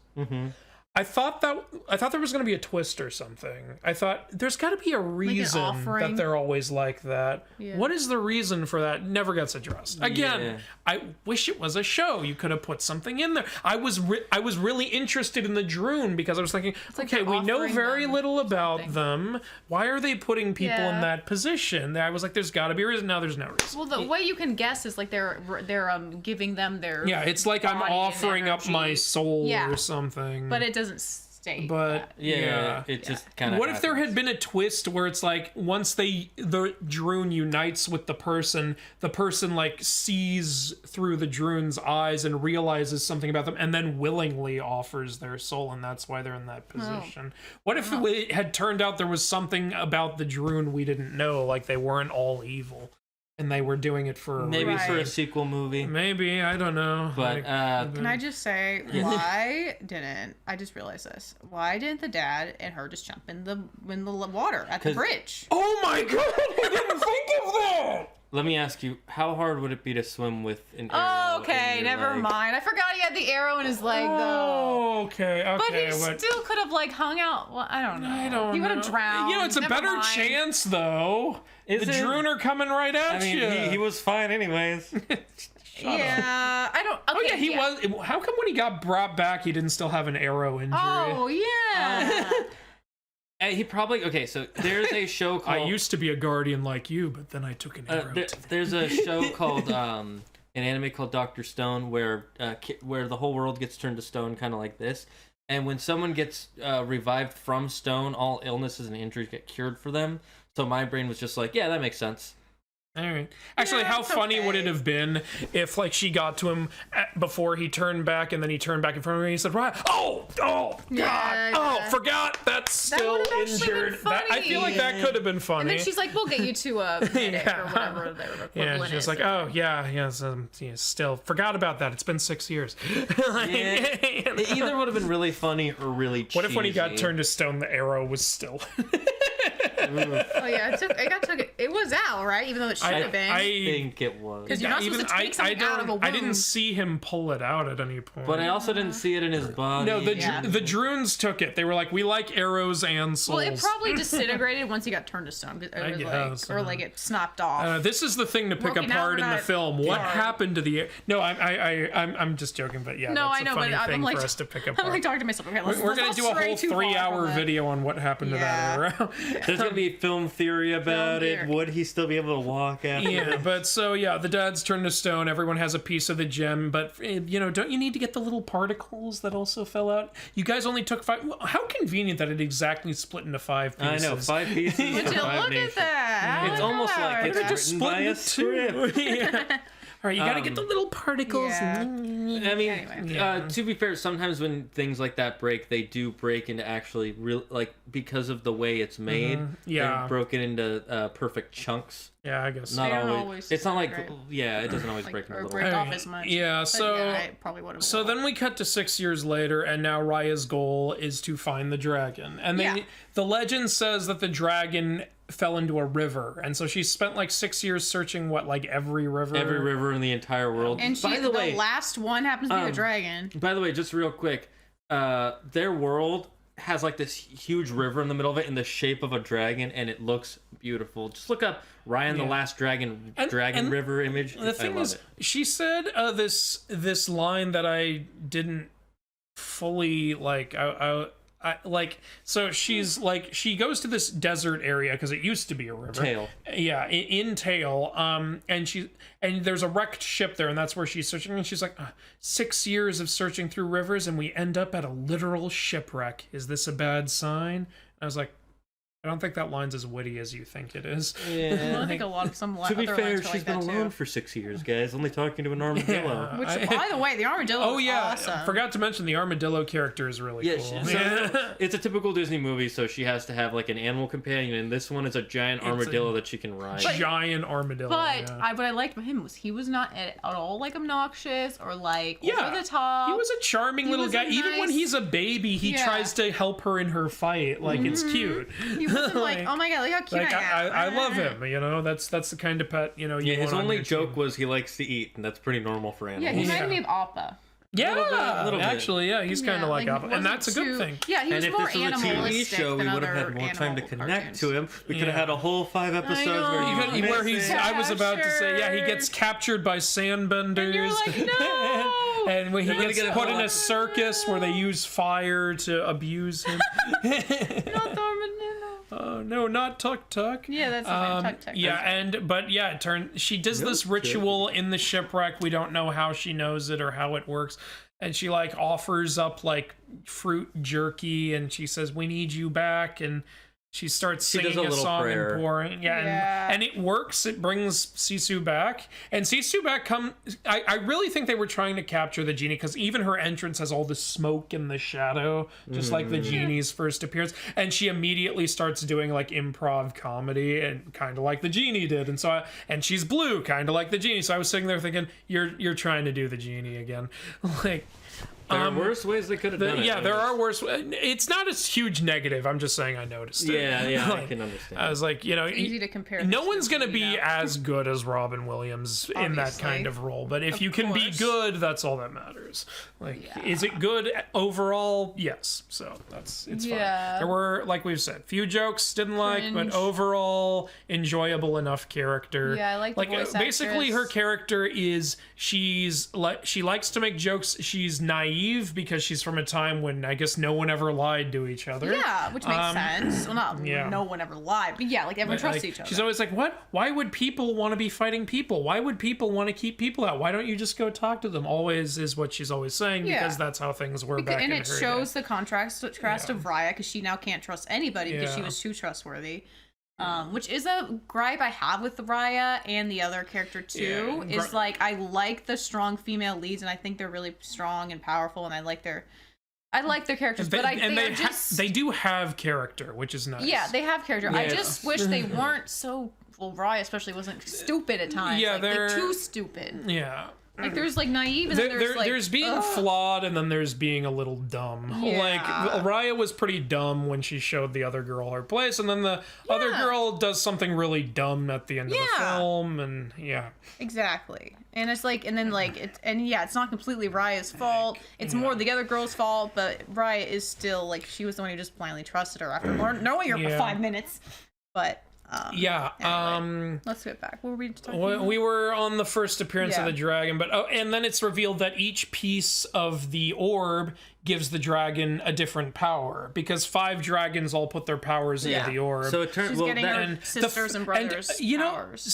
I thought there was going to be a twist or something. I thought there's got to be a reason that they're always like that. What is the reason for that? Never gets addressed. Again, I wish it was a show. You could have put something in there. I was really interested in the Droon because I was thinking, okay, we know very little about them. Why are they putting people in that position? I was like, there's got to be a reason. Now there's no reason. Well, the way you can guess is like they're giving them their it's like I'm offering up my soul or something. But it doesn't state. But it just kind of. What if there had been a twist where it's like once the Droon unites with the person like sees through the Droon's eyes and realizes something about them, and then willingly offers their soul, and that's why they're in that position. What if it had turned out there was something about the Droon we didn't know, like they weren't all evil? and they were doing it for maybe for a sequel movie. Maybe, I don't know. But can I just say, why didn't I just realized this? Why didn't the dad and her just jump in the water at the bridge? Oh my god, I didn't think of that. Let me ask you, how hard would it be to swim with an arrow? Oh, okay, never mind. I forgot he had the arrow in his leg, though. Okay. But he still could have, like, hung out. Well, I don't know. He would have drowned. You know, it's a better chance, though. The Droon are coming right at you. He was fine anyways. Yeah, I don't. Okay, oh yeah, he was. How come when he got brought back, he didn't still have an arrow injury? Oh yeah. He probably So there's a show called. I used to be a guardian like you, but then I took an arrow. There's a show called an anime called Dr. Stone where the whole world gets turned to stone, kind of like this. And when someone gets revived from stone, all illnesses and injuries get cured for them. So my brain was just like, yeah, that makes sense. All right. Actually, how funny would it have been if, like, she got to him before he turned back, and then he turned back in front of her, and he said, "Right, God, forgot that's still injured." I feel like that could have been funny. And then she's like, "We'll get you to a medic or whatever their equivalent is." She's like, "Oh yeah, still forgot about that. It's been 6 years." It either would have been really funny or really cheesy. What if when he got turned to stone, the arrow was still? Oh yeah, it was out, right? Even though it should have been. I think it was. Because you're not supposed to take something out of a wound. I didn't see him pull it out at any point. But I also didn't see it in his body. No, the Droons took it. They were like, "We like arrows and souls." Well, it probably disintegrated once he got turned to stone. It snapped off. This is the thing to pick apart in the film. What happened to the? No, I'm just joking, but yeah, no, that's I know, a funny but thing I'm like, for us to pick apart. I'm like talking to myself. Okay, we're gonna do a whole 3-hour video on what happened to that arrow. There's gonna be film theory about it. Would he still be able to walk after? Yeah, but so the dad's turned to stone. Everyone has a piece of the gem, but don't you need to get the little particles that also fell out? You guys only took 5. How convenient that it exactly split into 5 pieces. I know, 5 pieces. Would you look at that? It's almost like it's just written by a script. All right, you got to get the little particles. Yeah. I mean, to be fair, sometimes when things like that break, they do break into actually real, like, because of the way it's made. They're broken into perfect chunks. Yeah, I guess. Not always. It's not like it doesn't always break into break off as much. Yeah, so probably would have. So then we cut to 6 years later, and now Raya's goal is to find the dragon, and the legend says that the dragon fell into a river, and so she spent like 6 years searching every river in the entire world. And the last one happens to be the dragon. By the way, just real quick, their world has like this huge river in the middle of it in the shape of a dragon, and it looks beautiful. Just look up Ryan the Last Dragon river image. The thing is, she said this line that I didn't fully like. So she's like, she goes to this desert area because it used to be a river. Tail. Yeah, in Tail. And there's a wrecked ship there, and that's where she's searching. And she's like, 6 years of searching through rivers, and we end up at a literal shipwreck. Is this a bad sign? And I was like, I don't think that line's as witty as you think it is. Yeah. I think a lot of some. To be fair, she's been alone for 6 years, guys. Only talking to an armadillo. Yeah. Which, by the way, the armadillo. Is awesome. I forgot to mention the armadillo character is really cool. It's a typical Disney movie, so she has to have like an animal companion, and this one is a giant armadillo that she can ride. Giant armadillo. But what I liked about him was he was not at all like obnoxious or like over the top. He was a charming little guy. Even when he's a baby, he tries to help her in her fight. Like it's cute. He wasn't like, oh my god, look how cute I am. I love him. That's the kind of pet his only joke was he likes to eat, and that's pretty normal for animals. Yeah, he reminded me of Appa. Yeah, little bit. Actually, he's kind of like Appa, and that's a good thing. Yeah, he was more animalistic. And if this was a TV show, we would have had more time to connect to him. We could have had a whole 5 episodes where he's. I was about to say, he gets captured by sandbenders. And you're like, no. And when he gets put in a circus where they use fire to abuse him. Not the armadillo. Oh no, not Tuk Tuk. Yeah, that's the Tuk Tuk. Yeah, she does this ritual in the shipwreck. We don't know how she knows it or how it works. And she like offers up like fruit jerky, and she says, "We need you back." And she starts singing a song prayer. And pouring. And it works. It brings Sisu back. And Sisu back I really think they were trying to capture the genie, because even her entrance has all the smoke and the shadow, just like the genie's first appearance. And she immediately starts doing like improv comedy, and kind of like the genie did. And so and she's blue, kind of like the genie. So I was sitting there thinking, you're trying to do the genie again. Like, there are worse ways they could have done it. Yeah, there are worse. It's not a huge negative. I'm just saying I noticed it. Yeah, like, I can understand. I was like, it's easy to compare. No one's going to be as good as Robin Williams in that kind of role. But if you can be good, that's all that matters. Like, is it good overall? Yes. So it's fine. There were, like we've said, few jokes didn't like, but overall enjoyable enough character. Yeah, I like the voice basically actress. her character is she likes to make jokes. She's naive because she's from a time when I guess no one ever lied to each other. Yeah, which makes sense. Well, not no one ever lied, but like everyone trusts each other. She's always like, what? Why would people want to be fighting people? Why would people want to keep people out? Why don't you just go talk to them? Always is what she's always saying, because that's how things were back in her day. And it shows the contrast of Raya, because she now can't trust anybody because she was too trustworthy. Which is a gripe I have with Raya and the other character too. Is like, I like the strong female leads, and I think they're really strong and powerful, and I like their characters. They do have character, which is nice. Yeah, they have character. Yeah. I just wish they weren't so. Well, Raya especially wasn't stupid at times. Yeah, they're too stupid. Yeah. Like, there's like naive, and then there's being flawed, and then there's being a little dumb. Yeah. Like, Raya was pretty dumb when she showed the other girl her place, and then the other girl does something really dumb at the end of the film, and exactly. And it's like, and then like it's not completely Raya's fault. It's more the other girl's fault, but Raya is still like, she was the one who just blindly trusted her after knowing her for 5 minutes. But anyway, let's get back. What were we talking about? We were on the first appearance of the dragon, but and then it's revealed that each piece of the orb gives the dragon a different power, because 5 dragons all put their powers into the orb. So it turns getting her sisters and brothers powers.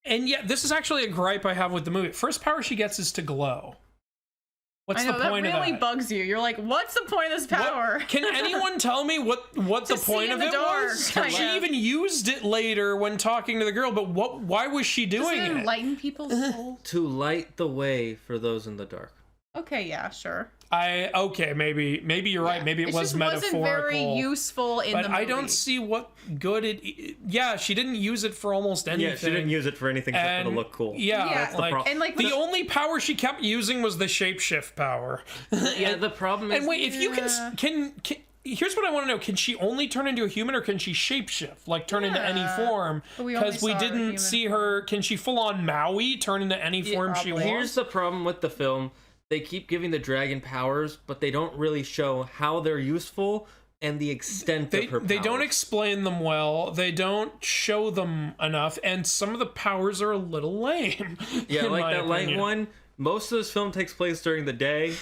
This is actually a gripe I have with the movie. First power she gets is to glow. What's the point of that? That really bugs you. You're like, what's the point of this power? Can anyone tell me what the point of it was? She even used it later when talking to the girl, but why was she doing it? Does it enlighten people's souls? To light the way for those in the dark. Okay, yeah, sure. Maybe you're right. Maybe it was metaphorical. Wasn't very useful in the movie. But I don't see what good it. Yeah, she didn't use it for almost anything. Yeah, she didn't use it for anything except for to look cool. Yeah, that's the problem. And like the only power she kept using was the shapeshift power. Yeah, the problem is. And wait, if you can. Here's what I want to know: can she only turn into a human, or can she shapeshift, like turn into any form? Because we didn't see her. Can she full on Maui turn into any form she wants? Here's the problem with the film. They keep giving the dragon powers, but they don't really show how they're useful and the extent of her powers. They don't explain them well. They don't show them enough, and some of the powers are a little lame. Yeah, like that light one. Most of this film takes place during the day,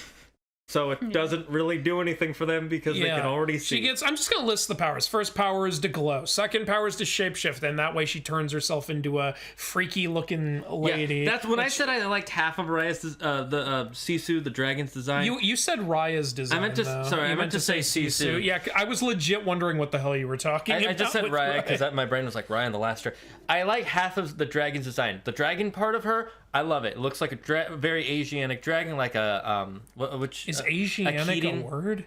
so it doesn't really do anything for them because they can already see. I'm just going to list the powers. First power is to glow. Second power is to shapeshift, and that way she turns herself into a freaky-looking lady. Yeah, that's when I said I liked half of Raya's, the Sisu, the dragon's design. You said Raya's design, I meant to say Sisu. Yeah, I was legit wondering what the hell you were talking about. I just said Raya because my brain was like Raya in the last year. I like half of the dragon's design. The dragon part of her, I love it. It looks like a very Asianic dragon, like a which is Asianic a word?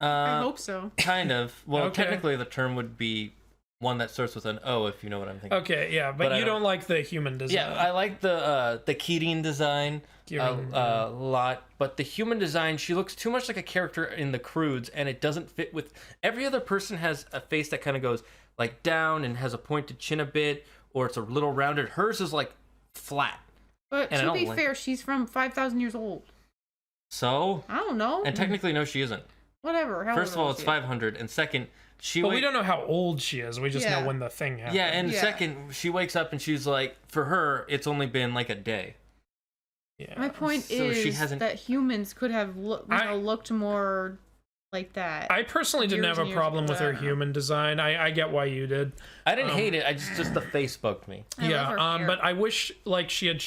I hope so. Kind of. Well, technically, the term would be one that starts with an O, if you know what I'm thinking. Okay, yeah, but you don't like the human design. Yeah, I like the Keating design a lot, but the human design, she looks too much like a character in the Croods, and it doesn't fit with every other person. Has a face that kind of goes like down and has a pointed chin a bit, or it's a little rounded. Hers is like flat. But to be fair, she's from 5,000 years old. So? I don't know. And technically, no, she isn't. Whatever. First of all, it's 500. And second, we don't know how old she is. We just know when the thing happened. Yeah, and second, she wakes up and she's like, for her, it's only been like a day. Yeah. My point is that humans could have looked more like that. I personally didn't have a problem with her human design. I get why you did. I didn't hate it. I just the face bugged me. But I wish like she had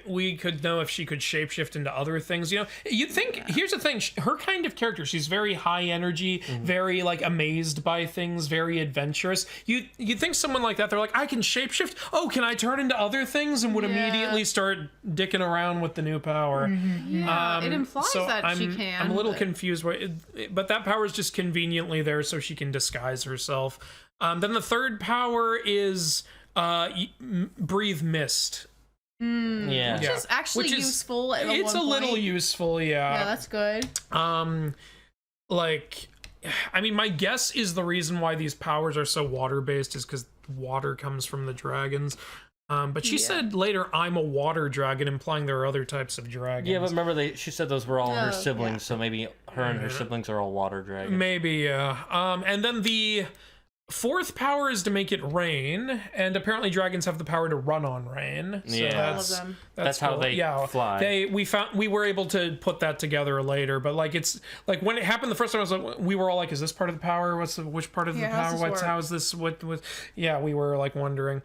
we could know if she could shapeshift into other things. You'd think. Here's the thing: her kind of character, she's very high energy, very amazed by things, very adventurous. You think someone like that, they're like, I can shapeshift. Oh, can I turn into other things? And would immediately start dicking around with the new power. Yeah, it implies that she can. I'm a little confused, but that power is just conveniently there so she can disguise herself. Then the third power is breathe mist. Which is actually useful. It's a little useful, yeah. Yeah, that's good. My guess is the reason why these powers are so water-based is because water comes from the dragons. But she said later, I'm a water dragon, implying there are other types of dragons. Yeah, but remember, she said those were all her siblings, so maybe her and her siblings are all water dragons. Maybe, yeah. And then the fourth power is to make it rain, and apparently dragons have the power to run on rain. So that's how they fly. We were able to put that together later, but it's when it happened the first time, I was like, we were all like, is this part of the power? Which part of the power? How is this? What? Yeah, we were wondering.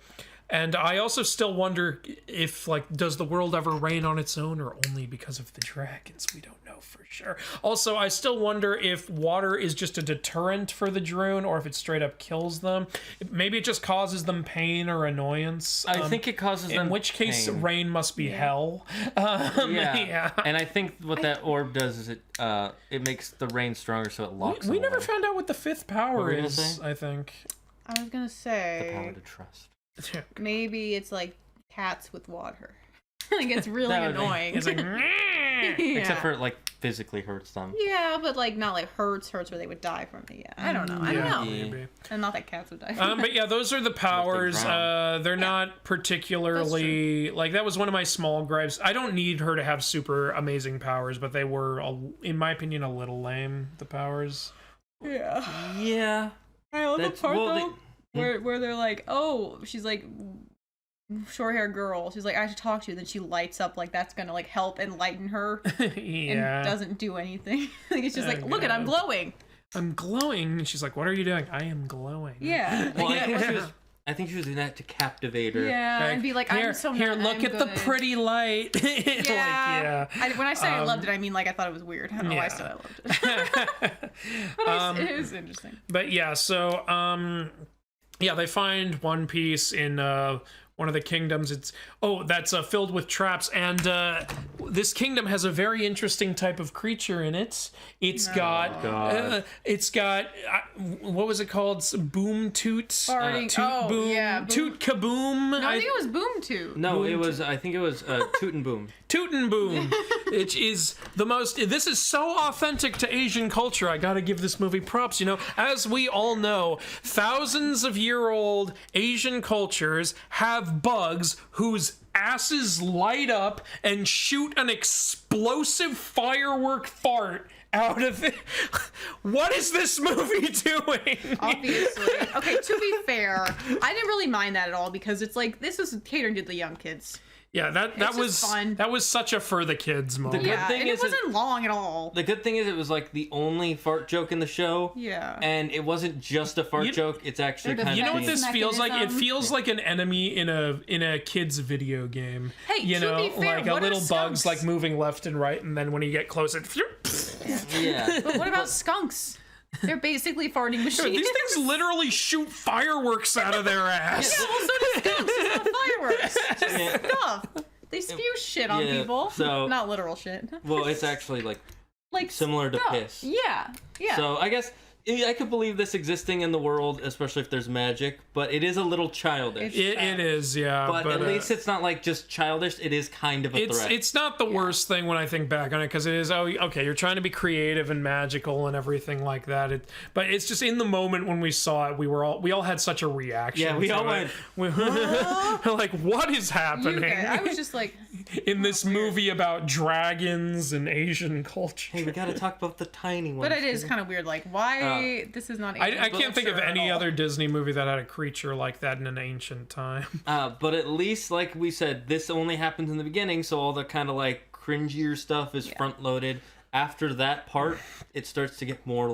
And I also still wonder if, does the world ever rain on its own or only because of the dragons? We don't know for sure. Also, I still wonder if water is just a deterrent for the Droon or if it straight up kills them. Maybe it just causes them pain or annoyance. I think it causes them in which case, pain. Rain must be hell. Yeah. And I think what that orb does is it makes the rain stronger, so it locks them We never away. found out what the fifth power is, I think. I was going to say... The power to trust. Maybe it's like cats with water. It's really annoying. It's Except for it physically hurts them. Yeah, but not hurts where they would die from it. Yeah, I don't know. Maybe. And not that cats would die from it. But yeah, those are the powers. They're not particularly that was one of my small gripes. I don't need her to have super amazing powers, but they were, in my opinion, a little lame. The powers. Yeah. I love the part though. Where they're like, oh, she's like, short hair girl. She's like, I should talk to you. Then she lights up that's gonna help enlighten her. And doesn't do anything. It's just look I'm glowing. I'm glowing. And she's like, what are you doing? I am glowing. Yeah. Well, I think she was doing that to captivate her. Yeah, and be like, I'm so here, look at the pretty light. Yeah. When I say I loved it, I mean I thought it was weird. I don't know why I said I loved it. But it is interesting. But yeah, so they find One Piece in one of the kingdoms. That's filled with traps, and this kingdom has a very interesting type of creature in it. It's got what was it called? Boom toot. Toot boom. Yeah, toot kaboom. No, I think it was boom toot. No, I think it was toot and boom. Toot and boom. It is the most. This is so authentic to Asian culture. I gotta give this movie props. As we all know, thousands of year-old Asian cultures have bugs whose asses light up and shoot an explosive firework fart out of it. What is this movie doing? Obviously. Okay, to be fair, I didn't really mind that at all because it's this is catering to the young kids. Yeah, that was fun. That was such a for the kids moment. It wasn't long at all. The good thing is it was the only fart joke in the show. Yeah. And it wasn't just a fart joke, it's actually kind of... You know what this feels like? It feels like an enemy in a kid's video game. Hey, to be fair, a little bugs moving left and right, and then when you get close, it... Yeah. But what about skunks? They're basically farting machines. These things literally shoot fireworks out of their ass. Yeah, well, so do skunks. It's not fireworks. It's just stuff. They spew shit on people. So, not literal shit. Well, it's actually similar to piss. Yeah. So I guess I could believe this existing in the world, especially if there's magic, but it is a little childish. It is, yeah. But at least it's not just childish. It is kind of a threat. It's not the worst thing when I think back on it, because it is, okay, you're trying to be creative and magical and everything like that. But it's just in the moment when we saw it, we all had such a reaction. Yeah, we all went. We're like, what is happening? I was just like, in this movie about dragons and Asian culture. Hey, we gotta talk about the tiny ones. But it is kind of weird. Why? This is not. I can't think of any other Disney movie that had a creature like that in an ancient time. But at least, like we said, this only happens in the beginning, so all the kind of cringier stuff is front loaded. After that part, it starts to get more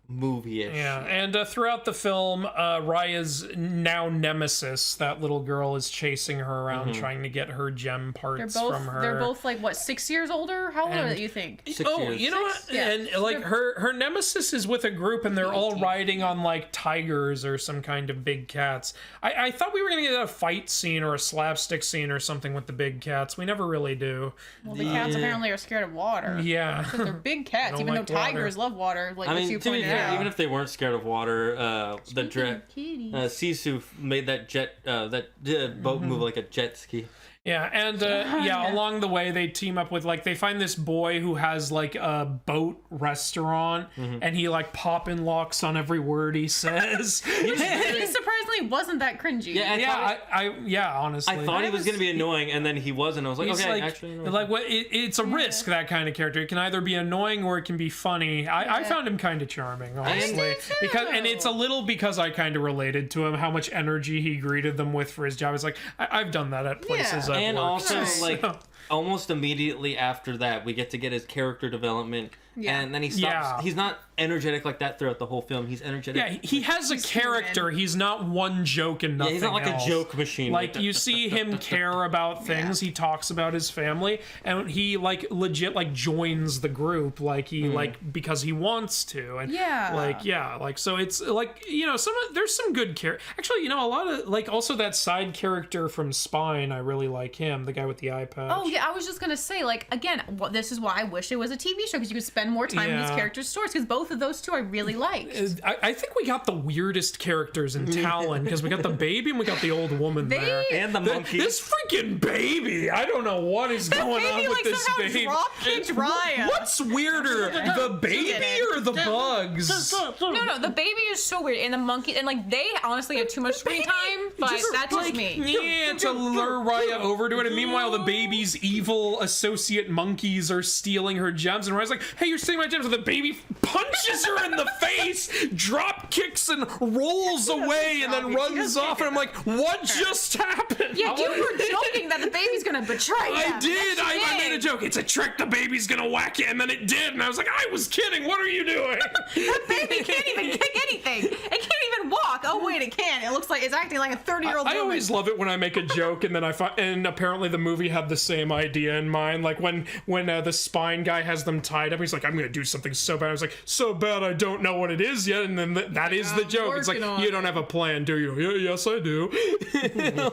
movie-ish. Yeah, and throughout the film, Raya's now nemesis, that little girl, is chasing her around trying to get her gem parts from her. They're both like, what, 6 years older? How old are they, you think? 6 years. You know what? Yeah. And like her nemesis is with a group, and they're all riding on like tigers or some kind of big cats. I thought we were gonna get a fight scene or a slapstick scene or something with the big cats. We never really do. Well, the cats apparently are scared of water. Yeah, because they're big cats, even like though tigers love water. Like you pointed out. Even if they weren't scared of water, Sisu made that boat move like a jet ski. Yeah, and along the way they team up with like they find this boy who has like a boat restaurant, and he like poppin' locks on every word he says. He surprisingly wasn't that cringy. Honestly, I thought he was gonna be annoying, and then he wasn't. I was like, okay, actually, like what? It's a risk, that kind of character. It can either be annoying or it can be funny. I found him kind of charming, honestly, and it's a little because I kind of related to him. How much energy he greeted them with for his job. It's like I've done that at places. Yeah. And also, like, almost immediately after that, we get to get his character development. Yeah. And then he stops. Yeah. He's not energetic like that throughout the whole film. He's energetic. Yeah, he has a character. He's not one joke and nothing else. Yeah, he's not like a joke machine. Like, you see him care about things. Yeah. He talks about his family. And he, like, legit, like, joins the group. Like, he, like, because he wants to. And, so it's, like, you know, there's some good character. Actually, you know, a lot of, like, also that side character from Spine, I really like him. The guy with the eye patch. Oh, yeah, I was just gonna say, like, again, this is why I wish it was a TV show, because you could spend more time in these characters' stories, because both of those two I really liked. I think we got the weirdest characters in Talon, because we got the baby and we got the old woman there. And the monkey. This freaking baby! I don't know what is going on with this baby. Drop-kicked Raya. What's weirder, the baby or the bugs? No, the baby is so weird, and the monkey, and like they honestly had too much screen time, but that's just me. Yeah, to lure Raya over to it, and meanwhile the baby's evil associate monkeys are stealing her gems, and Raya's like, hey, you're stealing my gems, and the baby punches her in the face, drop kicks and rolls away, and then runs off, and I'm like, what just happened? Yeah, you were joking that the baby's gonna betray him. I did. I made a joke. It's a trick. The baby's gonna whack it, and then it did, and I was like, I was kidding. What are you doing? That baby can't even kick anything. It can't even walk. Oh wait, it can. It looks like it's acting like a 30-year-old woman. I always love it when I make a joke, and then and apparently the movie had the same idea in mind. Like when the Spine guy has them tied up, he's like, I'm gonna do something so bad. I was like, so bad I don't know what it is yet, and then that is the joke. It's like, you don't have a plan, do you? Yeah, yes I do.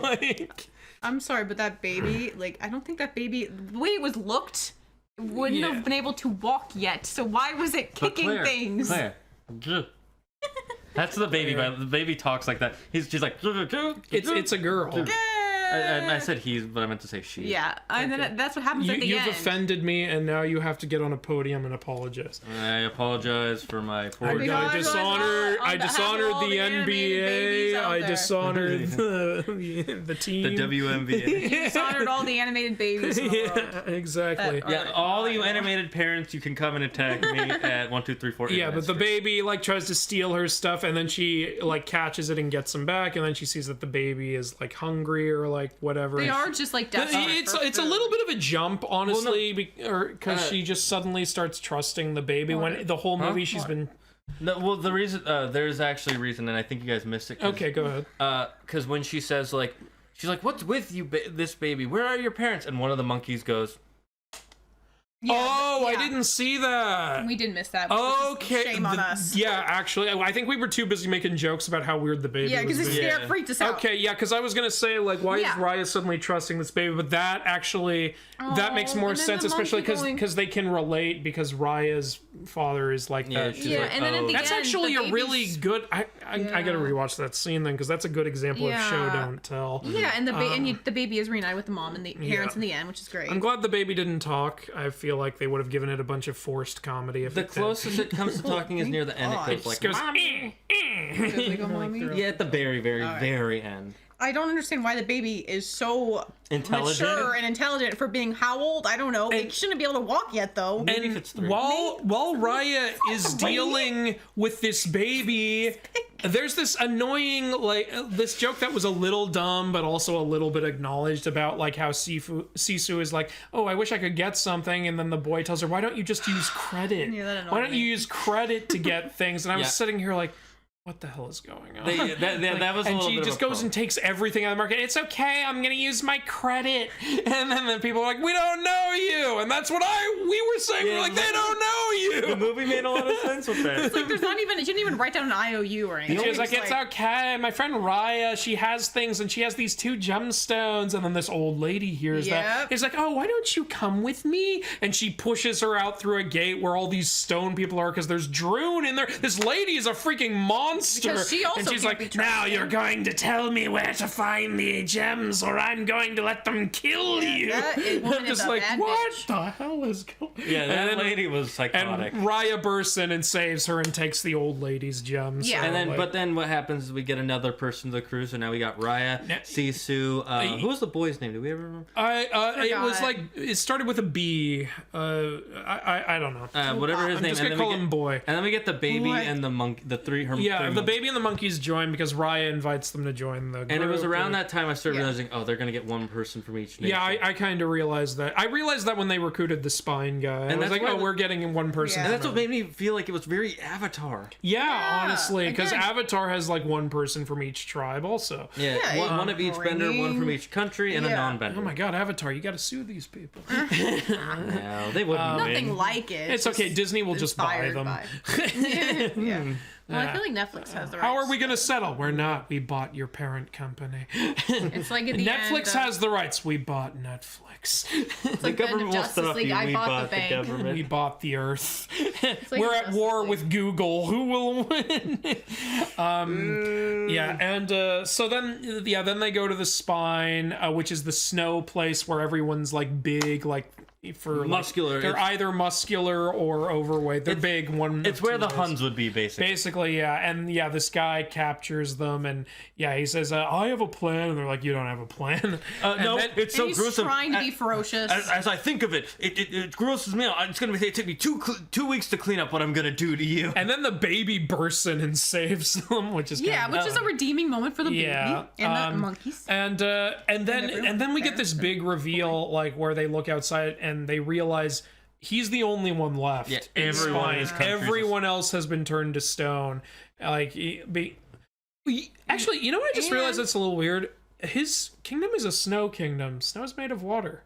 Like, I'm sorry, but that baby, like, I don't think that baby, the way it was looked, wouldn't have been able to walk yet. So why was it kicking things? Claire. That's the baby, but the baby talks like that. She's like, it's a girl. I said he's, but I meant to say she. Yeah, and then that's what happens at the end. You've offended me, and now you have to get on a podium and apologize. I apologize for my poor. I dishonored the NBA. I dishonored the team. The WNBA. You dishonored all the animated babies in the world. Exactly. All you animated parents, you can come and attack me at 1, 2, 3, 4. Yeah, but the baby like tries to steal her stuff, and then she like catches it and gets him back, and then she sees that the baby is like hungry or like whatever. They are just like desperate. It's a little bit of a jump, honestly, because she just suddenly starts trusting the baby when the whole movie she's been. No, well, the reason there's actually a reason, and I think you guys missed it. Okay, go ahead. Because when she says like, she's like, "What's with you, this baby? Where are your parents?" And one of the monkeys goes. I didn't see that. We did miss that. Okay. Shame on us. Yeah, actually, I think we were too busy making jokes about how weird the baby was. Yeah, because it freaked us out. Okay, yeah, because I was going to say, like, why is Raya suddenly trusting this baby? But that actually, that makes more sense, especially because they can relate, because Raya's father is like that. Yeah, and then at the that's end, actually a really good... I got to rewatch that scene then, because that's a good example of show, don't tell. Yeah, and the baby is reunited with the mom and the parents in the end, which is great. I'm glad the baby didn't talk. I feel like they would have given it a bunch of forced comedy. If the closest it comes to talking is near the end. It goes like, Mommy. Yeah, at the very, very, very end. I don't understand why the baby is so mature and intelligent for being how old? I don't know. It shouldn't be able to walk yet, though. And while Raya is dealing with this baby, there's this annoying, like, this joke that was a little dumb, but also a little bit acknowledged about, like, how Sisu is like, oh, I wish I could get something, and then the boy tells her, why don't you just use credit? Why don't you use credit to get things? And I was sitting here like, what the hell is going on? That was a little bit of a and she just goes and takes everything on the market. It's okay, I'm gonna use my credit. And then the people are like, we don't know you. And that's what we were saying. We're like, they don't know you. The movie made a lot of sense with that. It's like there's not even, she didn't even write down an IOU or anything. She was like, it's okay. My friend Raya, she has things and she has these 2 gemstones. And then this old lady hears that. It's like, oh, why don't you come with me? And she pushes her out through a gate where all these stone people are because there's Droon in there. This lady is a freaking monster. Because she also and she's like, now you're going to tell me where to find the gems or I'm going to let them kill you. I'm just like, what the hell is going on? Yeah, that lady was psychotic. And Raya bursts in and saves her and takes the old lady's gems. Yeah. So, and then, but then what happens is we get another person to the crew, so now we got Raya, Sisu. Who was the boy's name? Do we ever remember? It was like, it started with a B. I don't know. Whatever his name. Just gonna call him Boy. And then we get the baby and the monkey, the three. The baby and the monkeys join because Raya invites them to join the group. And it was around that time I started realizing, oh, they're gonna get one person from each nation. Yeah, I kind of realized that. I realized that when they recruited the spine guy. And I was like, oh, we're getting one person. And that's what made me feel like it was very Avatar. Yeah, honestly, because Avatar has like one person from each tribe also. Yeah, one of each bender, one from each country, and a non-bender. Oh my god, Avatar, you gotta sue these people. No, they wouldn't. Nothing like it. It's okay, Disney will just buy them. Well, I feel like Netflix has the rights. How are we going to settle? We're not. We bought your parent company. It's like at the Netflix has the rights. We bought Netflix. It's like the government will stop you. I bought the bank. We bought the earth. Like we're at war with Google. Who will win? Yeah, and so then they go to the spine, which is the snow place where everyone's like big, like for muscular. Like, they're either muscular or overweight. They're big. It's where the Huns would be, basically. Basically, yeah. And yeah, this guy captures them, and yeah, he says, "I have a plan," and they're like, "You don't have a plan." No, it's so he's gruesome. Trying to be ferocious. As I think of it, it grosses me out. It's gonna take me 2 weeks to clean up what I'm gonna do to you. And then the baby bursts in and saves them, which is which is a redeeming moment for the baby and the monkeys. And then we get this big reveal, like where they look outside and they realize he's the only one left. Yeah, everyone else has been turned to stone. Like, actually, you know what? I just realized that's a little weird. His kingdom is a snow kingdom. Snow is made of water.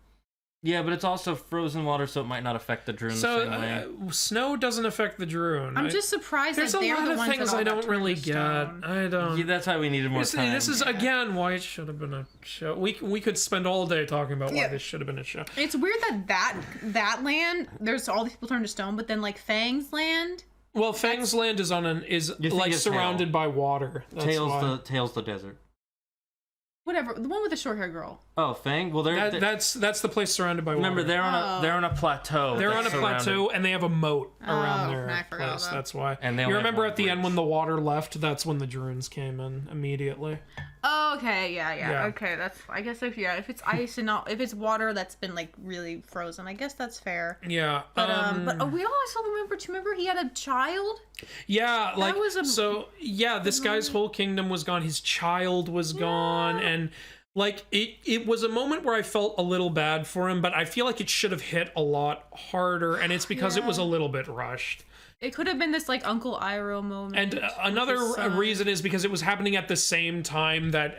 Yeah, but it's also frozen water, so it might not affect the Droon the same way. Snow doesn't affect the Droon. I'm just surprised that they're the ones that There's a lot of things I don't really get. I don't. Yeah, that's why we needed more time. This is again why it should have been a show. We could spend all day talking about why this should have been a show. It's weird that land, there's all these people turned to stone, but then like Fang's land. Well, Fang's land is like surrounded by water. That's Tails the desert. Whatever, the one with the short-haired girl. Oh, Fang. Well, that's the place surrounded by water. Remember, they're on a plateau. They're on a plateau, and they have a moat around their place. That's why. And you remember at the end when the water left? That's when the Droons came in immediately. Oh, okay, yeah. Okay, that's. I guess if it's ice and not if it's water that's been like really frozen, I guess that's fair. Yeah. But we also remember he had a child. Yeah, like this guy's whole kingdom was gone. His child was gone, and like it was a moment where I felt a little bad for him, but I feel like it should have hit a lot harder, and it's because it was a little bit rushed. It could have been this like Uncle Iroh moment. And another reason is because it was happening at the same time that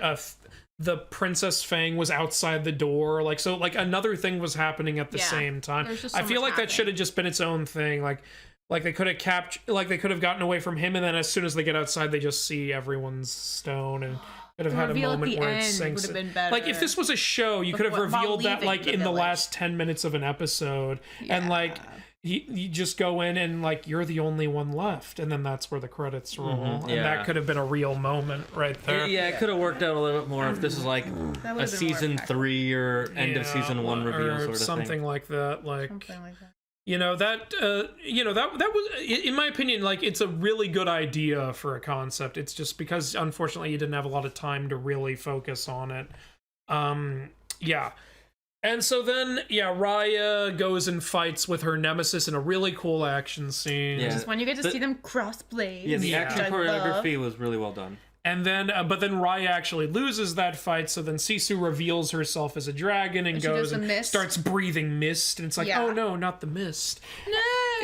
the Princess Fang was outside the door. Like, so like another thing was happening at the same time. I feel like that should have just been its own thing. Like they could have gotten away from him, and then as soon as they get outside, they just see everyone's stone and could have had a moment where it sinks. Would have been better. Like if this was a show, you could have revealed that like in the last 10 minutes of an episode, and like you just go in and like you're the only one left, and then that's where the credits roll, and that could have been a real moment right there. It could have worked out a little bit more if this is like a season 3 or end of season 1 reveal sort of something thing. like that. Like that was, in my opinion, like, it's a really good idea for a concept. It's just because, unfortunately, you didn't have a lot of time to really focus on it. Yeah. And so then, Raya goes and fights with her nemesis in a really cool action scene. Yeah. Just when you get to see them cross blades. Yeah, the action choreography was really well done. And then, but then Raya actually loses that fight, so then Sisu reveals herself as a dragon and goes and starts breathing mist, and it's like, oh no, not the mist. No!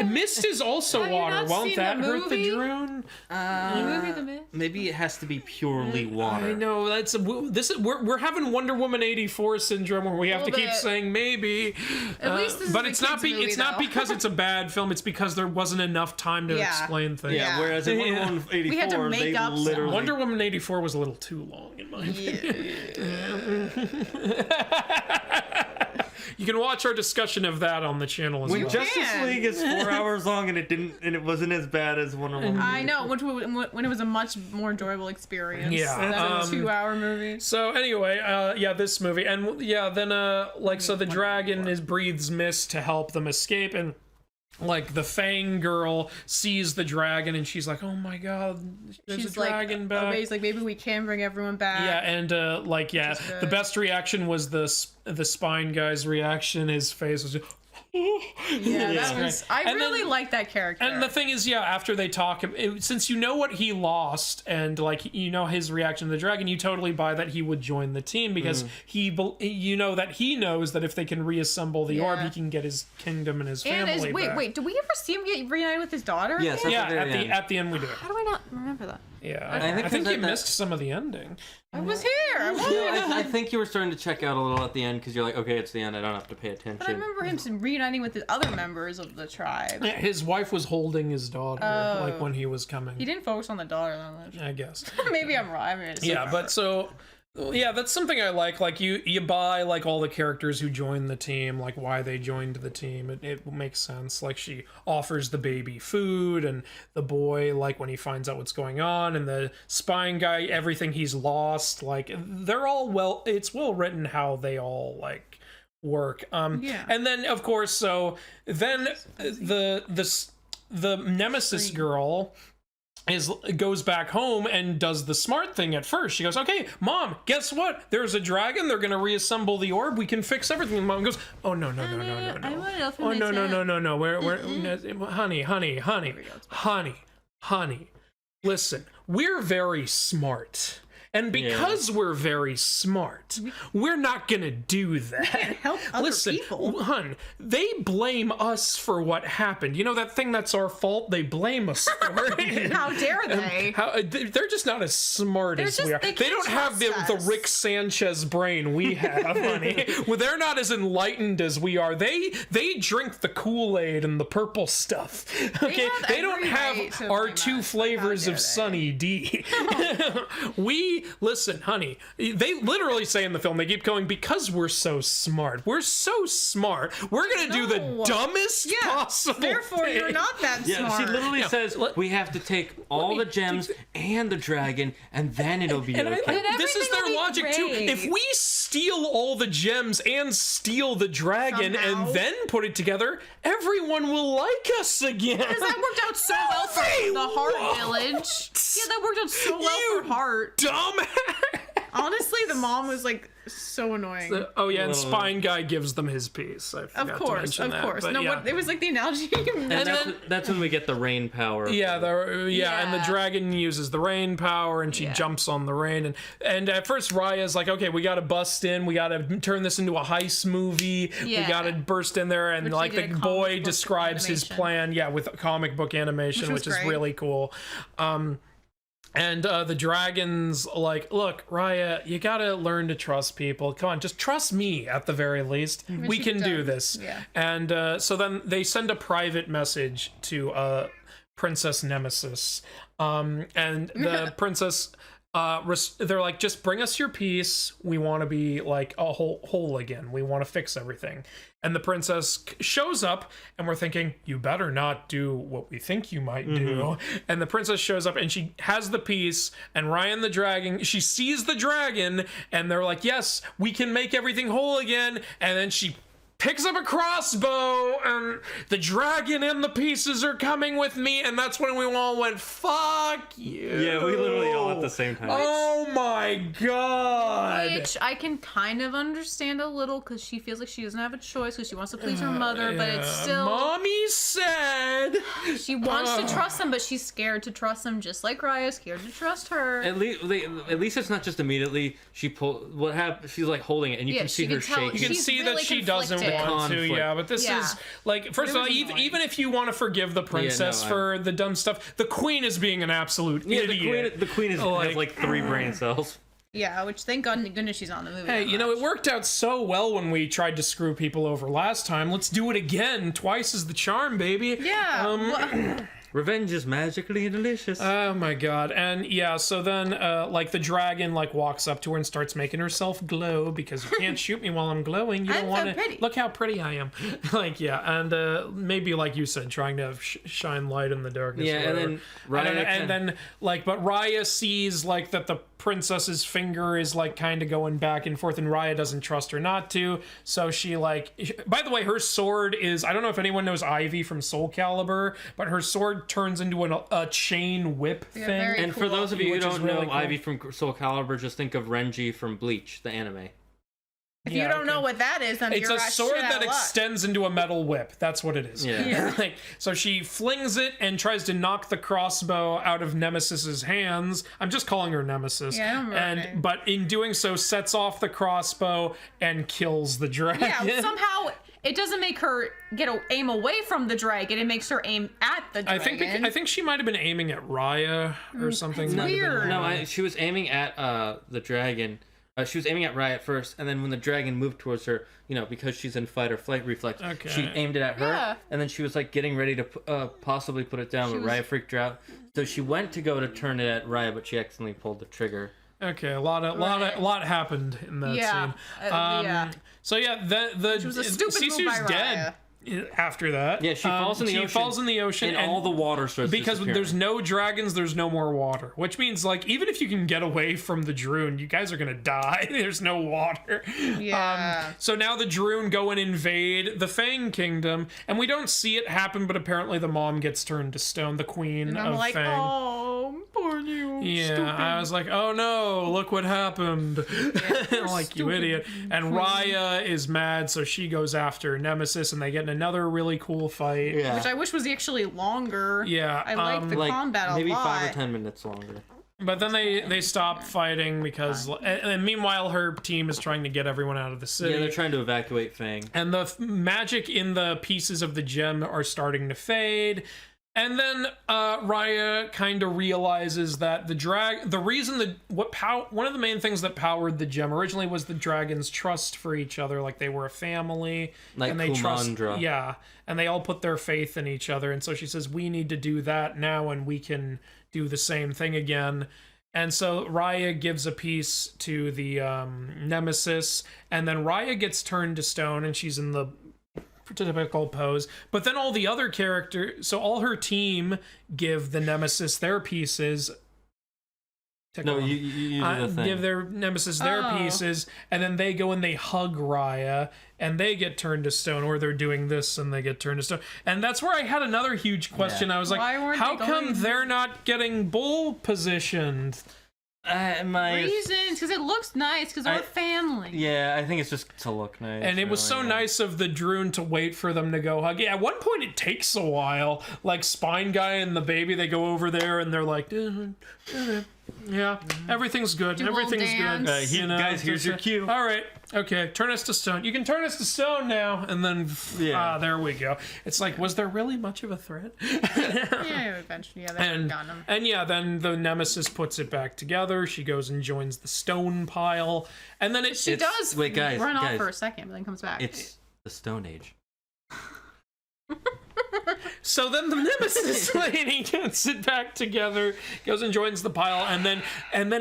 Mist is also water. Won't that hurt the drone? The Mist? Maybe it has to be purely water. I know, we're having Wonder Woman 84 syndrome where we have to keep saying maybe. At least this is it's not because it's a bad film, it's because there wasn't enough time to explain things. Yeah, whereas in Wonder Woman 84, we had to make up literally... Wonder Woman 84 was a little too long, in my opinion. You can watch our discussion of that on the channel as well. Justice League is 4 hours long and it wasn't as bad as Wonder Woman. I know, when it was a much more enjoyable experience. Yeah, than a 2-hour movie. So anyway, this movie, and then so the dragon breathes mist to help them escape, and like the Fang girl sees the dragon and she's like, oh my god, there's a dragon back. He's like, maybe we can bring everyone back. Yeah, and the best reaction was the Spine guy's reaction. His face was just, I really like that character. And the thing is, after they talk, since you know what he lost and like his reaction to the dragon, you totally buy that he would join the team because he knows that if they can reassemble the orb, he can get his kingdom and his family back. Wait, do we ever see him get reunited with his daughter? Yes, at the end we do. How do I not remember that? Yeah, I think you missed some of the ending. I was here. I think you were starting to check out a little at the end because you're like, okay, it's the end. I don't have to pay attention. But I remember him reuniting with the other members of the tribe. His wife was holding his daughter, like when he was coming. He didn't focus on the daughter that much. I guess. Maybe I'm wrong. But so. Yeah, that's something I like. Like you buy like all the characters who joined the team, like why they joined the team. It makes sense. Like she offers the baby food, and the boy, like when he finds out what's going on, and the spine guy, everything he's lost. Like they're all it's well written how they all like work. And then of course, so then the nemesis girl goes back home and does the smart thing at first. She goes, okay, Mom, guess what? There's a dragon. They're going to reassemble the orb. We can fix everything. And Mom goes, oh, no. Oh, no. Honey. Listen, we're very smart. And because we're very smart, we're not gonna do that. We can't help other people. Hun, they blame us for what happened. You know that thing that's our fault? They blame us for it. How dare they? They're just not as smart as we are. They don't have the Rick Sanchez brain we have, honey. Well, they're not as enlightened as we are. They drink the Kool-Aid and the purple stuff. Okay, they don't have our 2 flavors of Sunny D. Listen, honey, they literally say in the film, they keep going, because we're so smart. We're so smart. We're going to do the dumbest possible therefore, thing. You're not that smart. She literally says, we have to take all the gems and the dragon, and then it'll be okay. This is their logic, too. If we steal all the gems and steal the dragon and then put it together, everyone will like us again. Because that worked out so well for the Heart Village. Yeah, that worked out so well for Heart. Dumb. Honestly, the mom was like so annoying. And Spine Guy gives them his piece. Of course. It was like the analogy. And that's when we get the rain power. And the dragon uses the rain power, and she jumps on the rain. And at first, Raya's like, okay, we got to bust in. We got to turn this into a heist movie. We got to burst in there, and like the boy describes his plan. Yeah, with comic book animation, which is really cool. And the dragon's like, look, Raya, you gotta learn to trust people. Come on, just trust me at the very least. We can do this. Yeah. And so then they send a private message to Princess Nemesis. And the princess, they're like, just bring us your peace. We want to be like a whole again. We want to fix everything. And the princess shows up, and we're thinking, you better not do what we think you might do. And the princess shows up, and she has the piece, and Ryan the dragon, she sees the dragon, and they're like, yes, we can make everything whole again. And then she picks up a crossbow, and the dragon and the pieces are coming with me, and that's when we all went, fuck you. Yeah, we literally all at the same time. Oh my god. Which I can kind of understand a little, because she feels like she doesn't have a choice, because she wants to please her mother, but it's still... Mommy said... She wants to trust them, but she's scared to trust them, just like Raya's scared to trust her. At least it's not just immediately she what happened. She's like holding it, and you can see her shaking. You can see that she doesn't want to. Yeah, but this is like, first of all, even if you want to forgive the princess for the dumb stuff, the queen is being an absolute idiot. The queen has like 3 brain cells. Yeah, which thank goodness she's on the movie. Hey, it worked out so well when we tried to screw people over last time. Let's do it again. Twice is the charm, baby. Yeah. Revenge is magically delicious. Oh my god. And yeah, so then like the dragon like walks up to her and starts making herself glow, because you can't shoot me while I'm glowing. You don't want to look how pretty I am. Like, yeah, and maybe like you said, trying to shine light in the darkness. Yeah, and then Raya but Raya sees like that the princess's finger is like kind of going back and forth, and Raya doesn't trust her not to, so she like, by the way, her sword is, I don't know if anyone knows Ivy from Soul Calibur, but her sword turns into a chain whip thing. And cool. For those of you who don't know, really cool. Ivy from Soul Calibur, just think of Renji from Bleach, the anime. If you don't know what that is, then it's a sword that extends into a metal whip. That's what it is. Yeah. Like, so she flings it and tries to knock the crossbow out of Nemesis's hands. I'm just calling her Nemesis. Yeah, but in doing so, sets off the crossbow and kills the dragon. Yeah, somehow it doesn't make her aim away from the dragon. It makes her aim at the dragon. I think she might have been aiming at Raya or something. That's weird. No, she was aiming at the dragon. She was aiming at Raya at first, and then when the dragon moved towards her, because she's in fight or flight reflex, she aimed it at her, and then she was like getting ready to possibly put it down, but Raya freaked her out. So she went to go to turn it at Raya, but she accidentally pulled the trigger. Okay, a lot happened in that scene. So yeah, the Sisu's dead. After that, she falls in the ocean. She falls in the ocean, and all the water starts because there's no dragons, there's no more water. Which means, like, even if you can get away from the Droon, you guys are gonna die. There's no water. Yeah. So now the Droon go and invade the Fang Kingdom, and we don't see it happen, but apparently the mom gets turned to stone, the queen of like, Fang. Oh, poor you. Yeah, stupid. I was like, oh no, look what happened. Like, you idiot. And Raya is mad, so she goes after Nemesis, and they get in another really cool fight. Yeah. Which I wish was actually longer. Yeah. I like the combat a lot. Maybe 5 or 10 minutes longer. But then they stop fighting because, and meanwhile her team is trying to get everyone out of the city. Yeah, they're trying to evacuate Fang. And the magic in the pieces of the gem are starting to fade. And then Raya kind of realizes that one of the main things that powered the gem originally was the dragons' trust for each other, like they were a family, like and they Kumandra. and they all put their faith in each other. And so she says, we need to do that now, and we can do the same thing again. And so Raya gives a piece to the Nemesis, and then Raya gets turned to stone, and she's in the typical pose, but then all the other characters, so all her team give the Nemesis their pieces. No, you do the thing. Give their Nemesis their pieces, and then they go and they hug Raya, and they get turned to stone, or they're doing this and they get turned to stone. And that's where I had another huge question. I was like, how come they're not getting bull positioned? Reasons, because it looks nice, because they're a family. Yeah, I think it's just to look nice. And it was so nice of the Droon to wait for them to go hug. Yeah, at one point it takes a while. Like Spine Guy and the baby, they go over there and they're like, yeah, everything's good. Everything's good. Guys, here's your cue. All right. Okay, turn us to stone. You can turn us to stone now. And then, there we go. It's like, was there really much of a threat? Eventually, they got him. And then the Nemesis puts it back together. She goes and joins the stone pile. And then she does run off for a second, but then comes back. It's the Stone Age. So then the Nemesis lady gets it back together, goes and joins the pile, and then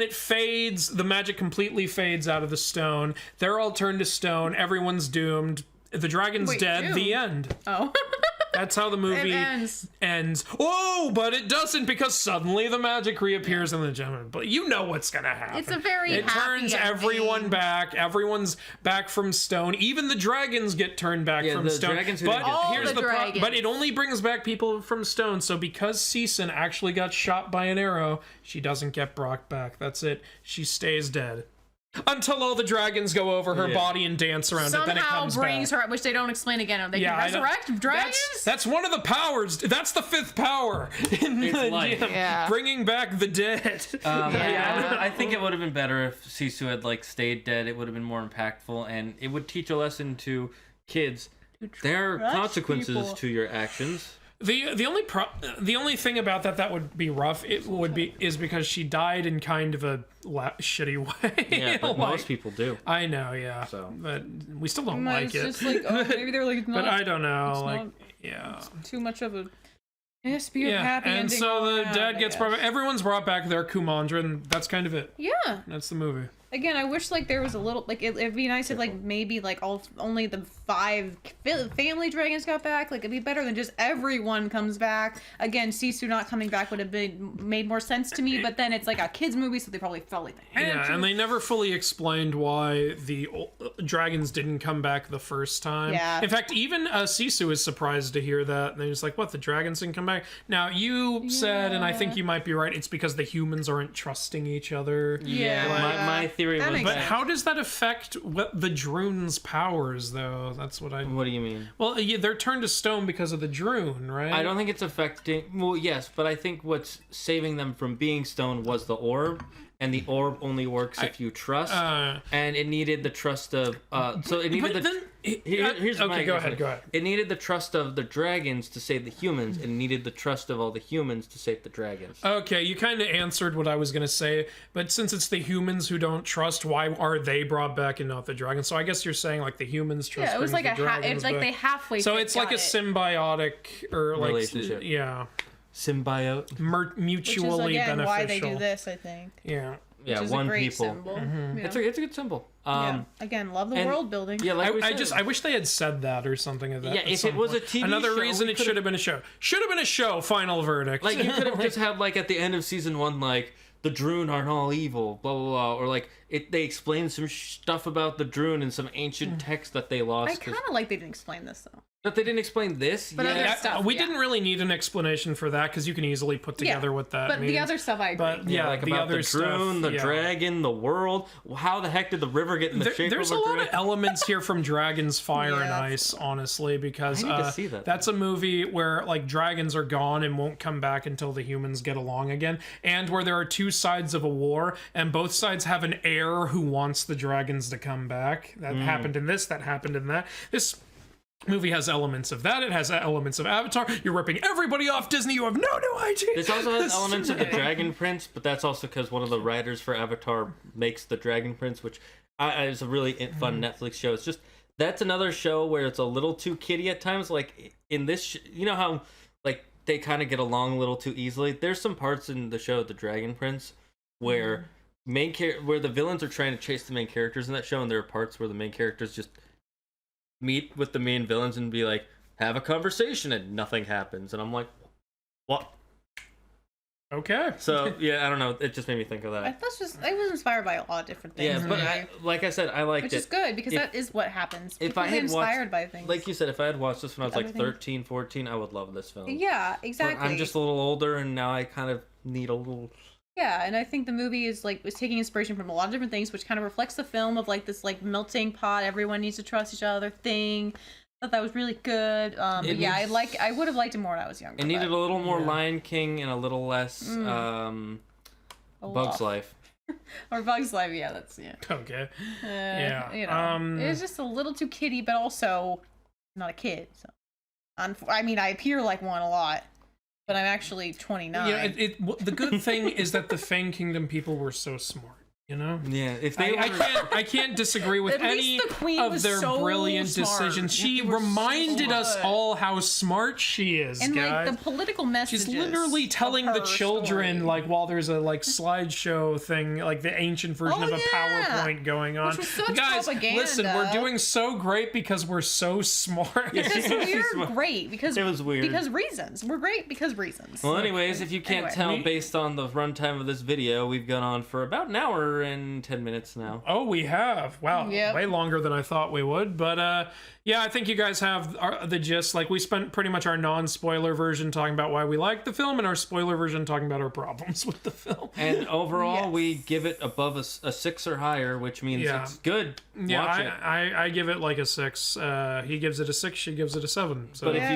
it fades. The magic completely fades out of the stone. They're all turned to stone. Everyone's doomed. The dragon's dead. Doomed. The end. Oh. That's how the movie ends. Oh, but it doesn't, because suddenly the magic reappears in the gem. But you know what's gonna happen. It's a very It turns everyone back. Everyone's back from stone. Even the dragons get turned back from stone. But here's the problem. But it only brings back people from stone. So because Sisu actually got shot by an arrow, she doesn't get brought back. That's it. She stays dead. Until all the dragons go over her body and dance around it, then it comes brings back. her, which they don't explain again. They can resurrect dragons? That's one of the powers. That's the fifth power. Bringing back the dead. I think it would have been better if Sisu had like stayed dead. It would have been more impactful, and it would teach a lesson to kids. There are consequences to your actions. The only thing about that would be rough is because she died in kind of a shitty way. Yeah, but most people do. I know, yeah. So, but we still don't like it. Just like, maybe they're like, but I don't know, it's too much of a. It has to be a happy ending. And so the dad gets brought back. Everyone's brought back their Kumandra, and that's kind of it. Yeah. That's the movie. Again, I wish like there was a little like it'd be nice if like maybe like only the 5 family dragons got back. Like it'd be better than just everyone comes back. Again, Sisu not coming back would have made more sense to me. But then it's like a kids movie, so they probably felt like they had to. And they never fully explained why the dragons didn't come back the first time. Yeah. In fact, even Sisu is surprised to hear that. And they're just like, "What? The dragons didn't come back?" Now you said, and I think you might be right. It's because the humans aren't trusting each other. Yeah. My theory was but how does that affect the Droon's powers, though? That's what I... What do you mean? Well, they're turned to stone because of the Droon, right? I don't think it's affecting... Well, yes, but I think what's saving them from being stone was the orb, and the orb only works if you trust, and it needed the trust of... so it needed here's okay, go ahead. It needed the trust of the dragons to save the humans, and it needed the trust of all the humans to save the dragons. Okay, you kind of answered what I was going to say, but since it's the humans who don't trust, why are they brought back and not the dragons? So I guess you're saying like the humans trust it was like the dragons. It's like they halfway. So it's like a symbiotic or like relationship. Symbiote. Mutually which is, again, beneficial. Why they do this, I think. Yeah. Yeah, which is one a great people. Symbol. Mm-hmm. It's a good symbol. Again, love the world building. Yeah, like I wish they had said that or something of that. Yeah, if it was a TV Another show, reason it should have been a show. Should have been a show. Final verdict. Like you could have just had like at the end of season 1, like the Droon aren't all evil, blah blah blah, or like they explained some stuff about the Droon in some ancient text that they lost. I kind of like they didn't explain this though. But they didn't explain this. But other stuff, we didn't really need an explanation for that because you can easily put together what that but means. The other stuff I agree. But like the about other the Droon, the dragon, the world. How the heck did the river get in the shape there's of a lot dragon? of elements here from Dragons, Fire, and Ice, honestly, because I need to see that. That's a movie where like dragons are gone and won't come back until the humans get along again, and where there are two sides of a war, and both sides have an heir who wants the dragons to come back. That happened in this, that happened in that. This movie has elements of that. It has elements of Avatar. You're ripping everybody off Disney. You have no idea. This also has elements of the Dragon Prince, but that's also because one of the writers for Avatar makes the Dragon Prince, which is a really fun Netflix show. It's just that's another show where it's a little too kiddie at times. Like in this, you know how like they kind of get along a little too easily. There's some parts in the show, The Dragon Prince, where where the villains are trying to chase the main characters in that show, and there are parts where the main characters just meet with the main villains and be like, have a conversation, and nothing happens. And I'm like, what? Okay. So, yeah, I don't know. It just made me think of that. I was inspired by a lot of different things. Yeah, but like I said, I liked it. Which is good, because that is what happens. If I had inspired by things. Like you said, if I had watched this when I was like 13, 14, I would love this film. Yeah, exactly. But I'm just a little older, and now I kind of need a little... Yeah, and I think the movie was taking inspiration from a lot of different things, which kind of reflects the film of like this like melting pot, everyone needs to trust each other thing. I thought that was really good. I would have liked it more when I was younger. It needed a little more Lion King and a little less Bug's Life. Or Bug's Life, that's Okay. It was just a little too kiddie, but also not a kid. So, I mean, I appear like one a lot. But I'm actually 29. Yeah, the good thing is that the Fang Kingdom people were so smart. You know? Yeah, if they I can't disagree with any of their brilliant decisions. She reminded us all how smart she is, and guys. like the political messages. She's literally telling the children, story. like, while there's a like slideshow thing, like the ancient version of a PowerPoint going on. Which was such guys, propaganda. listen, we're doing so great because we're so smart. Because we're great because it was weird. Because reasons. We're great because reasons. Well, anyways, if you can't tell based on the runtime of this video, we've gone on for about an hour and 10 minutes now. Oh, we have. Wow. Yep. Way longer than I thought we would. But yeah, I think you guys have the gist. Like, we spent pretty much our non-spoiler version talking about why we liked the film and our spoiler version talking about our problems with the film. And overall, we give it above a 6 or higher, which means it's good. Yeah, Watch it. I give it like a 6. He gives it a 6. She gives it a 7. So. But if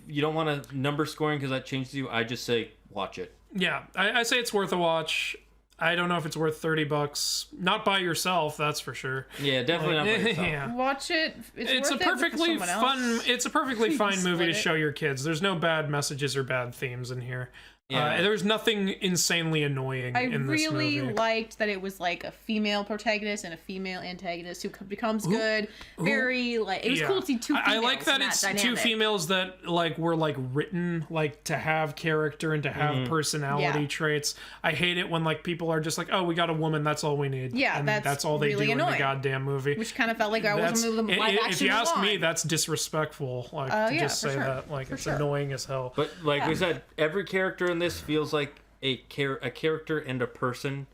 you don't want to number scoring because that changes you, I just say watch it. Yeah, I say it's worth a watch. I don't know if it's worth $30. Not by yourself, that's for sure. Yeah, definitely not by yourself. Yeah. Watch it. It's a perfectly fun. It's a perfectly fine movie to show your kids. There's no bad messages or bad themes in here. Yeah. There's nothing insanely annoying in this movie. I really liked that it was like a female protagonist and a female antagonist who becomes good. Very like it was cool to see two females. I like that it's two females that like were like written like to have character and to have personality traits. I hate it when like people are just like, oh, we got a woman, that's all we need. Yeah, and that's all they really do annoying. in the goddamn movie. Which kind of felt like I wasn't moving the live action. If you ask me, that's disrespectful. Like to just say that, like it's annoying as hell. But like we said, every character in this feels like a character and a person,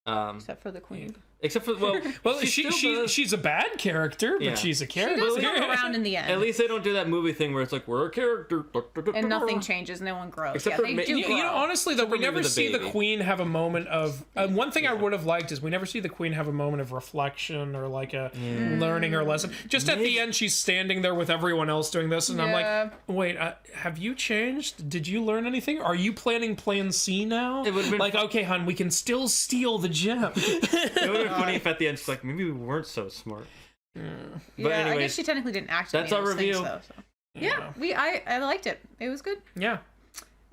except for the queen. Except for well, she's a bad character, but she's a character. She does come around in the end. At least they don't do that movie thing where it's like we're a character and nothing changes, no one grows. Except for they do grow. You know, honestly, though, we never see the queen have a moment of. One thing I would have liked is we never see the queen have a moment of reflection or like a learning or lesson. Just at the end, she's standing there with everyone else doing this, and I'm like, wait, have you changed? Did you learn anything? Are you planning Plan C now? It would have been like, okay, hon, we can still steal the gem. It would have been funny if at the end she's like, maybe we weren't so smart. But anyways, I guess she technically didn't act. That's our review. Things, though, so. Yeah, I liked it. It was good. Yeah,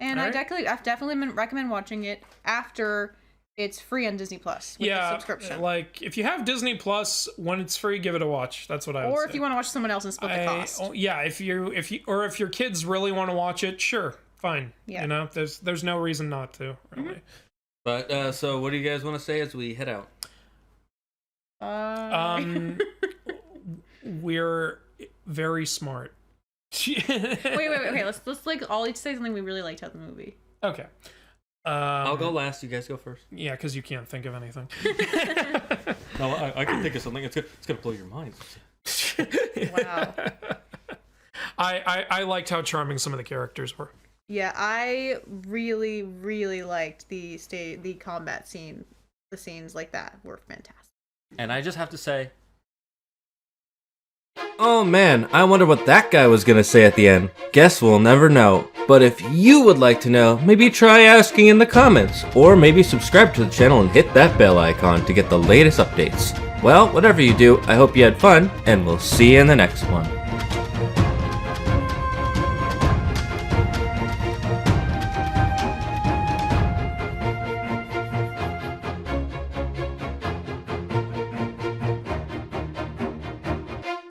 and I definitely recommend watching it after it's free on Disney Plus. With the subscription. Like if you have Disney Plus when it's free, give it a watch. That's what I would say. Or if you want to watch someone else and split the cost. Yeah, if your kids really want to watch it, sure, fine. Yeah. You know, there's no reason not to really. But so what do you guys want to say as we head out? We're very smart. wait. Let's like all each say something we really liked about the movie. Okay. I'll go last. You guys go first. Yeah, because you can't think of anything. No, I can think of something. It's gonna blow your mind. Wow. I liked how charming some of the characters were. Yeah, I really, really liked the combat scene. The scenes like that were fantastic. And I just have to say, oh man, I wonder what that guy was gonna say at the end. Guess we'll never know. But if you would like to know, maybe try asking in the comments, or maybe subscribe to the channel and hit that bell icon to get the latest updates. Well, whatever you do, I hope you had fun, and we'll see you in the next one.